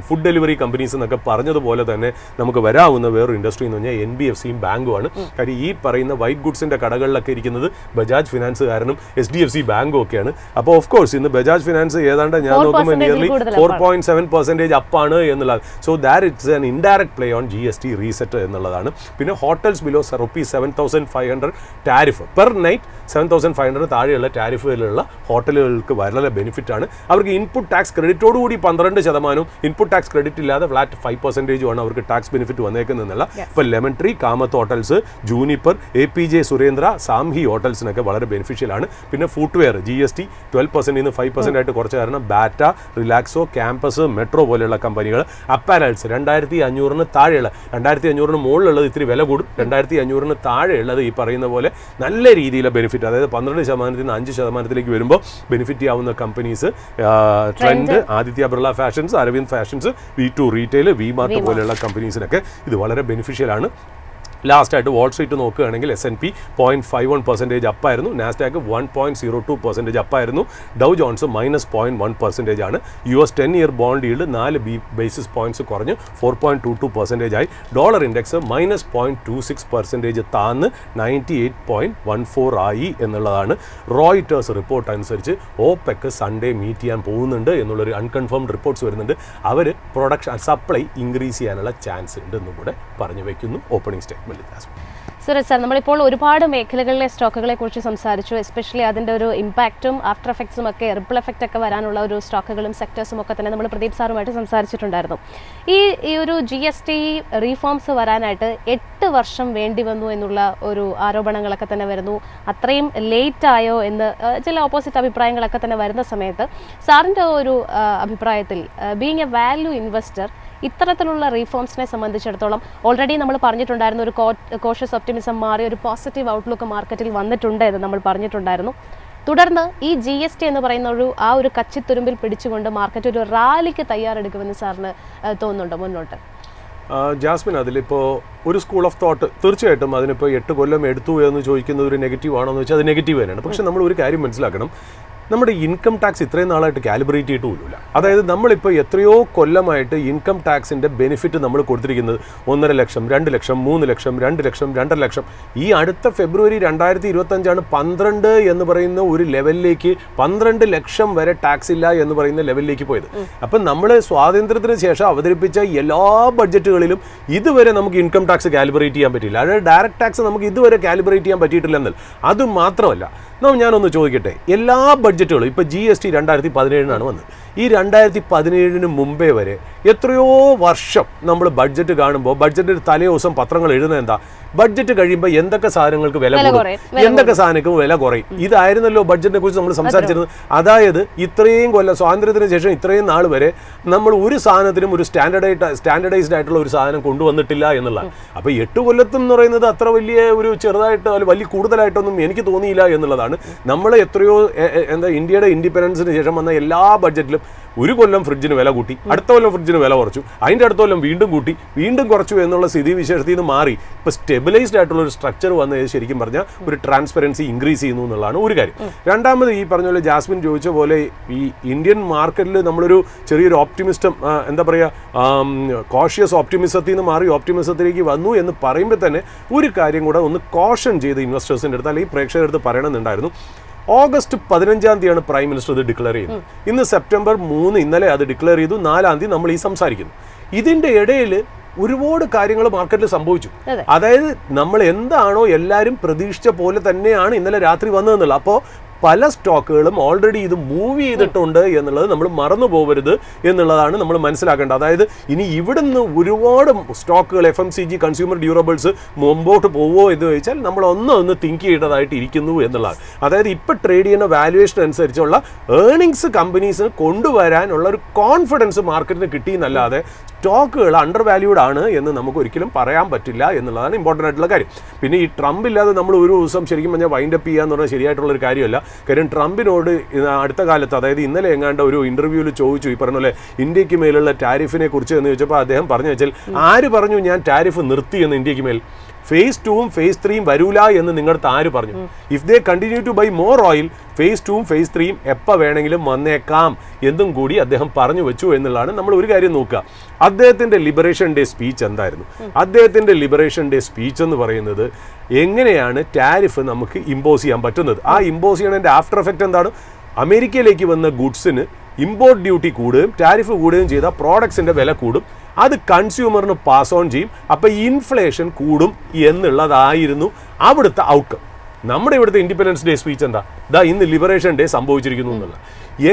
ഫുഡ് ഡെലിവറി കമ്പനീസ് എന്നൊക്കെ പറഞ്ഞതുപോലെ തന്നെ നമുക്ക് വരാവുന്ന വേറൊരു ഇൻഡസ്ട്രി എന്ന് പറഞ്ഞാൽ NBFCയും ബാങ്കുമാണ്. കാര്യം ഈ പറയുന്ന വൈറ്റ് ഗുഡ്സിൻ്റെ കടകളിലൊക്കെ ഇരിക്കുന്നത് ബജാജ് ഫിനാൻസുകാരനും HDFC ബാങ്കും ഒക്കെയാണ്. അപ്പോൾ ഓഫ് കോഴ്സ് ഇന്ന് ബജാജ് ഫിനാൻസ് ഏതാണ്ട് ഞാൻ നോക്കുമ്പോൾ നിയർലി 4.7% അപ്പാണ് എന്നുള്ളത്. So that it's an indirect play on GST reset എന്നുള്ളതാണ്. പിന്നെ hotels below ₹7,500 tariff per night, 7,500 താഴെയുള്ള ടാരിഫിലുള്ള ഹോട്ടലുകൾക്ക് വളരെ ബെനിഫിറ്റ് ആണ്. അവർക്ക് ഇൻപുട്ട് ടാക്സ് ക്രെഡിറ്റോടുകൂടി 12%, ഇൻപുട്ട് ടാക്സ് ക്രെഡിറ്റ് ഇല്ലാതെ ഫ്ലാറ്റ് 5% അവർക്ക് ടാക്സ് ബെനിഫിറ്റ് വന്നേക്കുന്നതെന്നുള്ള. ഇപ്പോൾ Lemon Tree, Kamath hotels, Juniper, APJ Surendra, Samhi ഹോട്ടൽസിനൊക്കെ വളരെ ബെനിഫിഷ്യൽ ആണ്. പിന്നെ ഫുട്വെയർ GST 12% 5% ആയിട്ട് കുറച്ച് കാരണം ബാറ്റ, റിലാക്സോ, ക്യാമ്പസ്, മെട്രോ പോലെയുള്ള കമ്പനികൾ. അപ്പാരൽസ് 2,500 താഴെയുള്ള, 2,500 മുകളിലുള്ളത് ഇത്തിരി വില കൂടും, 2,500 താഴെയുള്ളത് ഈ പറയുന്ന പോലെ നല്ല രീതിയിലെ ബെനിഫിറ്റ്, അതായത് 12% 5% വരുമ്പോൾ ബെനിഫിറ്റ് ചെയ്യാവുന്ന companies Trent, Aditya Birla fashions, Arvind fashions, V2 retail, V-Mart പോലെയുള്ള കമ്പനീസിനൊക്കെ ഇത് വളരെ ബെനിഫിഷ്യൽ ആണ്. ലാസ്റ്റായിട്ട് വാൾ സ്ട്രീറ്റ് നോക്കുകയാണെങ്കിൽ S&P 0.51% അപ്പായിരുന്നു, നാസ്ഡാക്ക് 1.02% അപ്പായിരുന്നു, ഡൗ ജോൺസ് -0.1% ആണ്. US 10-year bond yield 4 basis points കുറഞ്ഞ് 4.22% ആയി. ഡോളർ ഇൻഡെക്സ് -0.26% താന്ന് 98.14 ആയി എന്നുള്ളതാണ്. റോയിറ്റേഴ്സ് റിപ്പോർട്ട് അനുസരിച്ച് OPEC സൺഡേ മീറ്റ് ചെയ്യാൻ പോകുന്നുണ്ട് എന്നുള്ളൊരു അൺകൺഫേംഡ് റിപ്പോർട്ട്സ് വരുന്നുണ്ട്. അവർ പ്രൊഡക്ഷൻ സപ്ലൈ ഇൻക്രീസ് ചെയ്യാനുള്ള ചാൻസ് ഉണ്ടെന്നും കൂടെ പറഞ്ഞു വയ്ക്കുന്നു ഓപ്പണിംഗ് സ്റ്റേറ്റ്മെന്റ്. സുരേഷ് സാർ, നമ്മളിപ്പോൾ ഒരുപാട് മേഖലകളിലെ സ്റ്റോക്കുകളെ കുറിച്ച് സംസാരിച്ചു. എസ്പെഷ്യലി അതിൻ്റെ ഒരു ഇമ്പാക്റ്റും ആഫ്റ്റർ എഫക്ട്സും ഒക്കെ റിപ്പിൾ എഫക്റ്റ് ഒക്കെ വരാനുള്ള ഒരു സ്റ്റോക്കുകളും സെക്ടേഴ്സും ഒക്കെ തന്നെ നമ്മൾ പ്രദീപ് സാറുമായിട്ട് സംസാരിച്ചിട്ടുണ്ടായിരുന്നു. ഈ ഒരു GST റീഫോംസ് വരാനായിട്ട് 8 വർഷം വേണ്ടി വന്നു എന്നുള്ള ഒരു ആരോപണങ്ങളൊക്കെ തന്നെ വരുന്നു. അത്രയും ലേറ്റ് ആയോ എന്ന് ചില ഓപ്പോസിറ്റ് അഭിപ്രായങ്ങളൊക്കെ തന്നെ വരുന്ന സമയത്ത് സാറിൻ്റെ ഒരു അഭിപ്രായത്തിൽ ബീങ് എ വാല്യൂ ഇൻവെസ്റ്റർ ഇത്തരത്തിലുള്ള റീഫോംസിനെ സംബന്ധിച്ചിടത്തോളം ഓൾറെഡി നമ്മൾ പറഞ്ഞിട്ടുണ്ടായിരുന്നു, ഒരു കോഷ്യസ് ഒപ്റ്റിമിസം മാറി ഒരു പോസിറ്റീവ് ഔട്ട്ലുക്ക് മാർക്കറ്റിൽ വന്നിട്ടുണ്ട് എന്ന് നമ്മൾ പറഞ്ഞിട്ടുണ്ടായിരുന്നു. തുടർന്ന് ഈ GST എന്ന് പറയുന്ന ഒരു കച്ചിത്തുരുമ്പിൽ പിടിച്ചുകൊണ്ട് മാർക്കറ്റ് ഒരു റാലിക്ക് തയ്യാറെടുക്കുമെന്ന് സാറിന് തോന്നുന്നുണ്ടോ മുന്നോട്ട്? ജാസ്മിൻ, അതിലിപ്പോൾ ഒരു സ്കൂൾ ഓഫ് തോട്ട് തീർച്ചയായിട്ടും അതിനിപ്പോൾ 8 കൊല്ലം എടുത്തു എന്ന് ചോദിക്കുന്നത് ഒരു നെഗറ്റീവ് ആണോ എന്ന് വെച്ചാൽ അത് നെഗറ്റീവ് തന്നെയാണ്. പക്ഷേ നമ്മൾ ഒരു കാര്യം മനസ്സിലാക്കണം, നമ്മുടെ ഇൻകം ടാക്സ് ഇത്രയും നാളായിട്ട് കാലിബ്രേറ്റ് ചെയ്തിട്ടില്ല. അതായത് നമ്മളിപ്പോൾ എത്രയോ കൊല്ലമായിട്ട് ഇൻകം ടാക്സിൻ്റെ ബെനിഫിറ്റ് നമ്മൾ കൊടുത്തിരിക്കുന്നത് 1.5 ലക്ഷം, 2 ലക്ഷം, 3 ലക്ഷം, 2 ലക്ഷം, 2.5 ലക്ഷം. ഈ അടുത്ത ഫെബ്രുവരി 2025 12 എന്ന് പറയുന്ന ഒരു ലെവലിലേക്ക് 12 ലക്ഷം വരെ ടാക്സ് ഇല്ല എന്ന് പറയുന്ന ലെവലിലേക്ക് പോയത്. അപ്പം നമ്മൾ സ്വാതന്ത്ര്യത്തിന് ശേഷം അവതരിപ്പിച്ച എല്ലാ ബഡ്ജറ്റുകളിലും ഇതുവരെ നമുക്ക് ഇൻകം ടാക്സ് കാലിബ്രേറ്റ് ചെയ്യാൻ പറ്റില്ല. അതായത് ഡയറക്റ്റ് ടാക്സ് നമുക്ക് ഇതുവരെ കാലിബ്രേറ്റ് ചെയ്യാൻ പറ്റിയിട്ടില്ലെന്നല്ല. അതുമാത്രമല്ല, ഞാനൊന്ന് ചോദിക്കട്ടെ, എല്ലാ ബഡ്ജറ്റുകളും ഇപ്പോൾ GST 2017 വന്നത്. ഈ 2017 മുമ്പേ വരെ എത്രയോ വർഷം നമ്മൾ ബഡ്ജറ്റ് കാണുമ്പോൾ ബഡ്ജറ്റിൻ്റെ തലേ ദിവസം പത്രങ്ങൾ എഴുതുന്നത് എന്താ? ബഡ്ജറ്റ് കഴിയുമ്പോൾ എന്തൊക്കെ സാധനങ്ങൾക്ക് വില കൂടും, എന്തൊക്കെ സാധനങ്ങൾക്ക് വില കുറയും. ഇതായിരുന്നല്ലോ ബഡ്ജറ്റിനെ കുറിച്ച് നമ്മൾ സംസാരിച്ചിരുന്നത്. അതായത് ഇത്രയും കൊല്ലം സ്വാതന്ത്ര്യത്തിന് ശേഷം ഇത്രയും നാൾ വരെ നമ്മൾ ഒരു സാധനത്തിനും ഒരു സ്റ്റാൻഡർഡൈസ്ഡ് ആയിട്ടുള്ള ഒരു സാധനം കൊണ്ടുവന്നിട്ടില്ല എന്നുള്ളതാണ്. അപ്പോൾ 8 കൊല്ലത്തും എന്ന് പറയുന്നത് അത്ര വലിയ ഒരു ചെറുതായിട്ട് വലിയ കൂടുതലായിട്ടൊന്നും എനിക്ക് തോന്നിയില്ല എന്നുള്ളതാണ്. നമ്മൾ എത്രയോ ഇന്ത്യയുടെ ഇൻഡിപെൻഡൻസിന് ശേഷം വന്ന എല്ലാ ബഡ്ജറ്റിലും ഒരു കൊല്ലം ഫ്രിഡ്ജിന് വില കൂട്ടി, അടുത്ത കൊല്ലം ഫ്രിഡ്ജിന് വില കുറച്ചു, അതിൻ്റെ അടുത്ത കൊല്ലം വീണ്ടും കൂട്ടി, വീണ്ടും കുറച്ചു എന്നുള്ള സ്ഥിതി വിശേഷത്തിൽ നിന്ന് മാറി ഇപ്പോൾ സ്റ്റെബിലൈസ്ഡ് ആയിട്ടുള്ള ഒരു സ്ട്രക്ചർ വന്നത് ശരിക്കും പറഞ്ഞാൽ ഒരു ട്രാൻസ്പെറൻസി ഇൻക്രീസ് ചെയ്യുന്നു എന്നുള്ളതാണ് ഒരു കാര്യം. രണ്ടാമത്, ഈ പറഞ്ഞ പോലെ ജാസ്മിൻ ചോദിച്ച പോലെ ഈ ഇന്ത്യൻ മാർക്കറ്റിൽ നമ്മളൊരു ചെറിയൊരു ഓപ്റ്റിമിസ്റ്റം കോഷ്യസ് ഓപ്റ്റിമിസത്തിൽ നിന്ന് മാറി ഓപ്റ്റിമിസത്തിലേക്ക് വന്നു എന്ന് പറയുമ്പോൾ തന്നെ ഒരു കാര്യം കൂടെ ഒന്ന് കോഷൻ ചെയ്ത് ഇൻവെസ്റ്റേഴ്സിൻ്റെ അടുത്ത് അല്ലെങ്കിൽ പ്രേക്ഷകരുടെ അടുത്ത് പറയണമെന്നുണ്ടായിരുന്നു. ഓഗസ്റ്റ് 15 പ്രൈം മിനിസ്റ്റർ ഇത് ഡിക്ലെയർ ചെയ്യുന്നു. ഇന്ന് സെപ്റ്റംബർ 3, ഇന്നലെ അത് ഡിക്ലെയർ ചെയ്തു. 4 നമ്മൾ ഈ സംസാരിക്കുന്നു. ഇതിൻ്റെ ഇടയിൽ ഒരുപാട് കാര്യങ്ങൾ മാർക്കറ്റിൽ സംഭവിച്ചു. അതായത് നമ്മൾ എന്താണോ എല്ലാവരും പ്രതീക്ഷിച്ച പോലെ തന്നെയാണ് ഇന്നലെ രാത്രി വന്നതെന്നുള്ളത്. അപ്പോൾ പല സ്റ്റോക്കുകളും ഓൾറെഡി ഇത് മൂവ് ചെയ്തിട്ടുണ്ട് എന്നുള്ളത് നമ്മൾ മറന്നു പോകരുത് എന്നുള്ളതാണ് നമ്മൾ മനസ്സിലാക്കേണ്ടത്. അതായത് ഇനി ഇവിടുന്ന് ഒരുപാട് സ്റ്റോക്കുകൾ FMCG കൺസ്യൂമർ ഡ്യൂറബിൾസ് മുമ്പോട്ട് പോവോ എന്ന് ചോദിച്ചാൽ നമ്മൾ ഒന്ന് തിങ്ക് ചെയ്യേണ്ടതായിട്ട് ഇരിക്കുന്നു എന്നുള്ളതാണ്. അതായത് ഇപ്പോൾ ട്രേഡ് ചെയ്യുന്ന വാല്യുവേഷൻ അനുസരിച്ചുള്ള ഏർണിങ്സ് കമ്പനീസിന് കൊണ്ടുവരാനുള്ള ഒരു കോൺഫിഡൻസ് മാർക്കറ്റിന് കിട്ടിയെന്നല്ലാതെ സ്റ്റോക്കുകൾ അണ്ടർ വാല്യൂഡ് ആണ് എന്ന് നമുക്ക് ഒരിക്കലും പറയാൻ പറ്റില്ല എന്നുള്ളതാണ് ഇമ്പോർട്ടൻ്റ് ആയിട്ടുള്ള കാര്യം. പിന്നെ ഈ ട്രംപ് ഇല്ലാതെ നമ്മൾ ഒരു ദിവസം ശരിക്കും പറഞ്ഞാൽ വൈൻഡപ്പ് ചെയ്യുക എന്ന് പറഞ്ഞാൽ ശരിയായിട്ടുള്ളൊരു കാര്യമല്ല. കാര്യം ട്രംപിനോട് അടുത്ത കാലത്ത്, അതായത് ഇന്നലെ എങ്ങാണ്ട് ഒരു ഇൻ്റർവ്യൂവിൽ ചോദിച്ചു, ഈ പറഞ്ഞ പോലെ ഇന്ത്യക്ക് മേലുള്ള ടാരിഫിനെ കുറിച്ച് എന്ന് ചോദിച്ചപ്പോൾ അദ്ദേഹം പറഞ്ഞു വെച്ചാൽ, ആര് പറഞ്ഞു ഞാൻ ടാരിഫ് നിർത്തി എന്ന് ഇന്ത്യക്ക് മേൽ? phase 2 phase 3 വരൂല എന്ന് നിങ്ങളുടെ ആര് പറഞ്ഞു? If they continue to buy more oil, phase 2 phase 3 എപ്പോൾ വേണമെങ്കിലും വന്നേക്കാം എന്നും കൂടി അദ്ദേഹം പറഞ്ഞു വെച്ചു എന്നുള്ളതാണ്. നമ്മൾ ഒരു കാര്യം നോക്കുക, അദ്ദേഹത്തിൻ്റെ ലിബറേഷൻ ഡേ സ്പീച്ച് എന്തായിരുന്നു? അദ്ദേഹത്തിൻ്റെ ലിബറേഷൻ ഡേ സ്പീച്ച് എന്ന് പറയുന്നത് എങ്ങനെയാണ് ടാരിഫ് നമുക്ക് ഇമ്പോസ് ചെയ്യാൻ പറ്റുന്നത്. ആ ഇമ്പോസ് ചെയ്യണതിൻ്റെ ആഫ്റ്റർ എഫക്റ്റ് എന്താണ്? അമേരിക്കയിലേക്ക് വന്ന ഗുഡ്സിന് ഇമ്പോർട്ട് ഡ്യൂട്ടി കൂടുകയും ടാരിഫ് കൂടുകയും ചെയ്താൽ പ്രോഡക്ട്സിൻ്റെ വില കൂടും. അത് കൺസ്യൂമറിന് പാസ് ഓൺ ചെയ്യും. അപ്പോൾ ഇൻഫ്ലേഷൻ കൂടും എന്നുള്ളതായിരുന്നു അവിടുത്തെ ഔട്ട്കം. നമ്മുടെ ഇവിടുത്തെ ഇൻഡിപെൻഡൻസ് ഡേ സ്പീച്ച് എന്താ? ഇന്ന് ലിബറേഷൻ ഡേ സംഭവിച്ചിരിക്കുന്നു എന്നുള്ളത്.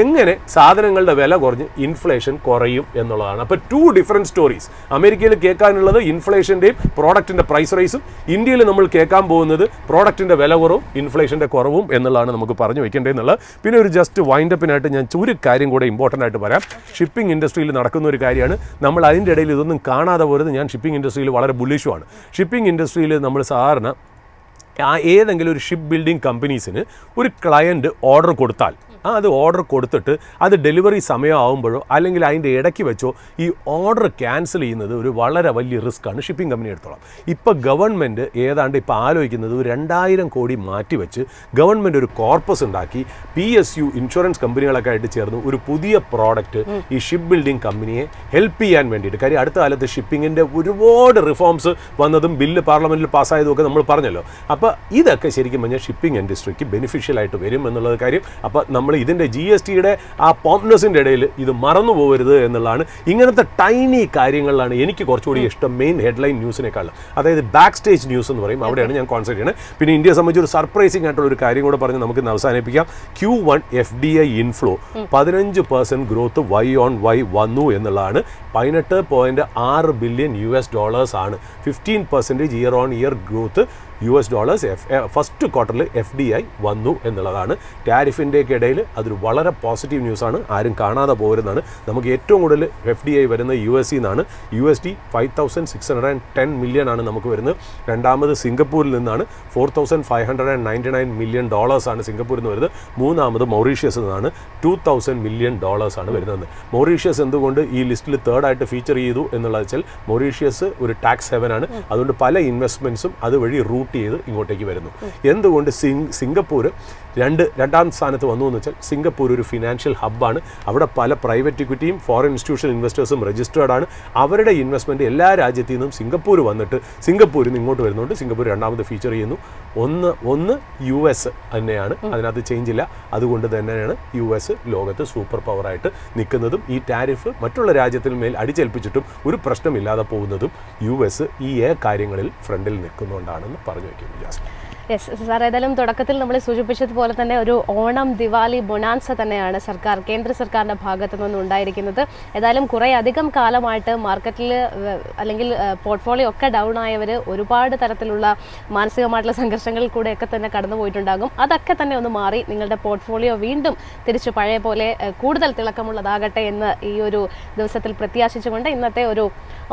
എങ്ങനെ സാധനങ്ങളുടെ വില കുറഞ്ഞ് ഇൻഫ്ലേഷൻ കുറയും എന്നുള്ളതാണ്. അപ്പോൾ 2 ഡിഫറെൻറ്റ് സ്റ്റോറീസ്. അമേരിക്കയിൽ കേൾക്കാനുള്ളത് ഇൻഫ്ലേഷൻ്റെയും പ്രോഡക്റ്റിൻ്റെ പ്രൈസ് റൈസും, ഇന്ത്യയിൽ നമ്മൾ കേൾക്കാൻ പോകുന്നത് പ്രോഡക്റ്റിൻ്റെ വില കുറവും ഇൻഫ്ലേഷൻ്റെ കുറവും എന്നുള്ളതാണ് നമുക്ക് പറഞ്ഞു വെക്കേണ്ടതെന്നുള്ളത്. പിന്നെ ഒരു ജസ്റ്റ് വൈൻഡപ്പിനായിട്ട് ഞാൻ ഒരു കാര്യം കൂടെ ഇമ്പോർട്ടൻ്റ് ആയിട്ട് പറയാം. ഷിപ്പിംഗ് ഇൻഡസ്ട്രിയിൽ നടക്കുന്ന ഒരു കാര്യമാണ്. നമ്മൾ അതിൻ്റെ ഇടയിൽ ഇതൊന്നും കാണാതെ പോരുത്. ഞാൻ ഷിപ്പിംഗ് ഇൻഡസ്ട്രിയിൽ വളരെ ബുള്ളിഷുമാണ്. ഷിപ്പിംഗ് ഇൻഡസ്ട്രിയിൽ നമ്മൾ സാധാരണ ഏതെങ്കിലും ഒരു ഷിപ്പ് ബിൽഡിംഗ് കമ്പനീസിന് ഒരു ക്ലയൻറ്റ് ഓർഡർ കൊടുത്താൽ അത് ഓർഡർ കൊടുത്തിട്ട് അത് ഡെലിവറി സമയമാകുമ്പോഴോ അല്ലെങ്കിൽ അതിൻ്റെ ഇടയ്ക്ക് വെച്ചോ ഈ ഓർഡർ ക്യാൻസൽ ചെയ്യുന്നത് ഒരു വളരെ വലിയ റിസ്ക്കാണ് ഷിപ്പിംഗ് കമ്പനി എടുത്തോളം. ഇപ്പോൾ ഗവൺമെൻറ് ഏതാണ്ട് ഇപ്പോൾ ആലോചിക്കുന്നത് 2000 കോടി മാറ്റിവെച്ച് ഗവൺമെൻറ് ഒരു കോർപ്പസ് ഉണ്ടാക്കി PSU ഇൻഷുറൻസ് കമ്പനികളൊക്കെ ആയിട്ട് ചേർന്ന് ഒരു പുതിയ പ്രോഡക്റ്റ് ഈ ഷിപ്പ് ബിൽഡിംഗ് കമ്പനിയെ ഹെൽപ്പ് ചെയ്യാൻ വേണ്ടിയിട്ട്. കാര്യം അടുത്ത കാലത്ത് ഷിപ്പിങ്ങിൻ്റെ ഒരുപാട് റിഫോംസ് വന്നതും ബില്ല് പാർലമെൻറ്റിൽ പാസ്സായതും ഒക്കെ നമ്മൾ പറഞ്ഞല്ലോ. അപ്പോൾ ഇതൊക്കെ ശരിക്കും പറഞ്ഞാൽ ഷിപ്പിംഗ് ഇൻഡസ്ട്രിക്ക് ബെനിഫിഷ്യൽ ആയിട്ട് വരും എന്നുള്ളത് കാര്യം. അപ്പോൾ നമ്മൾ ഇതിൻ്റെ GSTയുടെ ആ പോംപ്നെസ്സിൻ്റെ ഇടയിൽ ഇത് മറന്നു പോകരുത് എന്നുള്ളതാണ്. ഇങ്ങനത്തെ ടൈനി കാര്യങ്ങളിലാണ് എനിക്ക് കുറച്ചുകൂടി ഇഷ്ടം മെയിൻ ഹെഡ്ലൈൻ ന്യൂസിനേക്കാളും. അതായത് ബാക്ക് സ്റ്റേജ് ന്യൂസ് എന്ന് പറയും, അവിടെയാണ് ഞാൻ കോൺസെൻട്രേറ്റ് ചെയ്യുന്നത്. പിന്നെ ഇന്ത്യയെ സംബന്ധിച്ച് ഒരു സർപ്രൈസിംഗ് ആയിട്ടുള്ള ഒരു കാര്യം കൂടെ പറഞ്ഞ് നമുക്ക് അവസാനിപ്പിക്കാം. Q1 FDI inflow 15% growth Y-on-Y വന്നു എന്നുള്ളതാണ്. $18.6 ബില്യൺ ആണ്. 15% ഇയർ-on-ഇയർ ഗ്രോത്ത് US ഫസ്റ്റ് ക്വാർട്ടറിൽ FDI വന്നു എന്നുള്ളതാണ്. ടാരിഫിൻ്റെയൊക്കെ ഇടയിൽ അതൊരു വളരെ പോസിറ്റീവ് ന്യൂസാണ്, ആരും കാണാതെ പോരുന്നതാണ്. നമുക്ക് ഏറ്റവും കൂടുതൽ FDI വരുന്ന US നിന്നാണ്. USD 5,610 മില്യൺ ആണ് നമുക്ക് വരുന്നത്. രണ്ടാമത് സിംഗപ്പൂരിൽ നിന്നാണ്. $4,599 മില്യൺ ആണ് സിംഗപ്പൂരിൽ നിന്ന് വരുന്നത്. മൂന്നാമത് മൗറീഷ്യസിൽ നിന്നാണ്. $2,000 മില്യൺ ആണ് വരുന്നത്. മൗറീഷ്യസ് എന്തുകൊണ്ട് ഈ ലിസ്റ്റിൽ തേർഡായിട്ട് ഫീച്ചർ ചെയ്തു എന്നുള്ളത് വെച്ചാൽ മൗറീഷ്യസ് ഒരു ടാക്സ് ഹെവനാണ്. അതുകൊണ്ട് പല ഇൻവെസ്റ്റ്മെൻറ്റ്സും അതുവഴി റൂട്ട് ചെയ്ത് ഇങ്ങോട്ടേക്ക് വരുന്നു. എന്തുകൊണ്ട് സിംഗപ്പൂർ രണ്ടാം സ്ഥാനത്ത് വന്നു എന്ന് വെച്ചാൽ സിംഗപ്പൂർ ഒരു ഫിനാൻഷ്യൽ ഹബ്ബാണ്. അവിടെ പല പ്രൈവറ്റ് ഇക്വിറ്റിയും ഫോറിൻ ഇൻസ്റ്റിറ്റ്യൂഷണൽ ഇൻവെസ്റ്റേഴ്സും രജിസ്റ്റേർഡ് ആണ്. അവരുടെ ഇൻവെസ്റ്റ്മെൻറ്റ് എല്ലാ രാജ്യത്തു നിന്നും സിംഗപ്പൂർ വന്നിട്ട് സിംഗപ്പൂരിൽ നിന്ന് ഇങ്ങോട്ട് വരുന്നുണ്ട്. സിംഗപ്പൂർ രണ്ടാമത് ഫീച്ചർ ചെയ്യുന്നു. ഒന്ന് US തന്നെയാണ്, അതിനകത്ത് ചേഞ്ച് ഇല്ല. അതുകൊണ്ട് തന്നെയാണ് US ലോകത്ത് സൂപ്പർ പവറായിട്ട് നിൽക്കുന്നതും ഈ ടാരിഫ് മറ്റുള്ള രാജ്യത്തിന് മേൽ അടിച്ചേൽപ്പിച്ചിട്ടും ഒരു പ്രശ്നമില്ലാതെ പോകുന്നതും US ഈ കാര്യങ്ങളിൽ ഫ്രണ്ടിൽ നിൽക്കുന്നുകൊണ്ടാണെന്ന് പറഞ്ഞു വയ്ക്കുന്നു ജാസ്മിൻ. യെസ് സാർ, ഏതായാലും തുടക്കത്തിൽ നമ്മൾ സൂചിപ്പിച്ചതുപോലെ തന്നെ ഒരു ഓണം ദിവാലി ബൊണാൻസ തന്നെയാണ് കേന്ദ്ര സർക്കാരിൻ്റെ ഭാഗത്തു നിന്നും ഉണ്ടായിരിക്കുന്നത്. ഏതായാലും കുറേ അധികം കാലമായിട്ട് മാർക്കറ്റിൽ അല്ലെങ്കിൽ പോർട്ട്ഫോളിയോ ഒക്കെ ഡൗൺ ആയവർ ഒരുപാട് തരത്തിലുള്ള മാനസികമായിട്ടുള്ള സംഘർഷങ്ങളിൽ കൂടെയൊക്കെ തന്നെ കടന്നു പോയിട്ടുണ്ടാകും. അതൊക്കെ തന്നെ ഒന്ന് മാറി നിങ്ങളുടെ പോർട്ട്ഫോളിയോ വീണ്ടും തിരിച്ച് പഴയ പോലെ കൂടുതൽ തിളക്കമുള്ളതാകട്ടെ എന്ന് ഈ ഒരു ദിവസത്തിൽ പ്രത്യാശിച്ചുകൊണ്ട് ഇന്നത്തെ ഒരു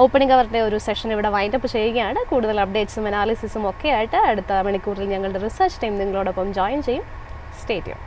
ഓപ്പണിംഗ് അവറിൻ്റെ ഒരു സെഷൻ ഇവിടെ വൈൻഡപ്പ് ചെയ്യുകയാണ്. കൂടുതൽ അപ്ഡേറ്റ്സും അനാലിസിസും ഒക്കെ ആയിട്ട് അടുത്ത മണിക്കൂറിൽ ഞങ്ങളുടെ റിസർച്ച് ടീം നിങ്ങളോടൊപ്പം ജോയിൻ ചെയ്യും. Stay tune.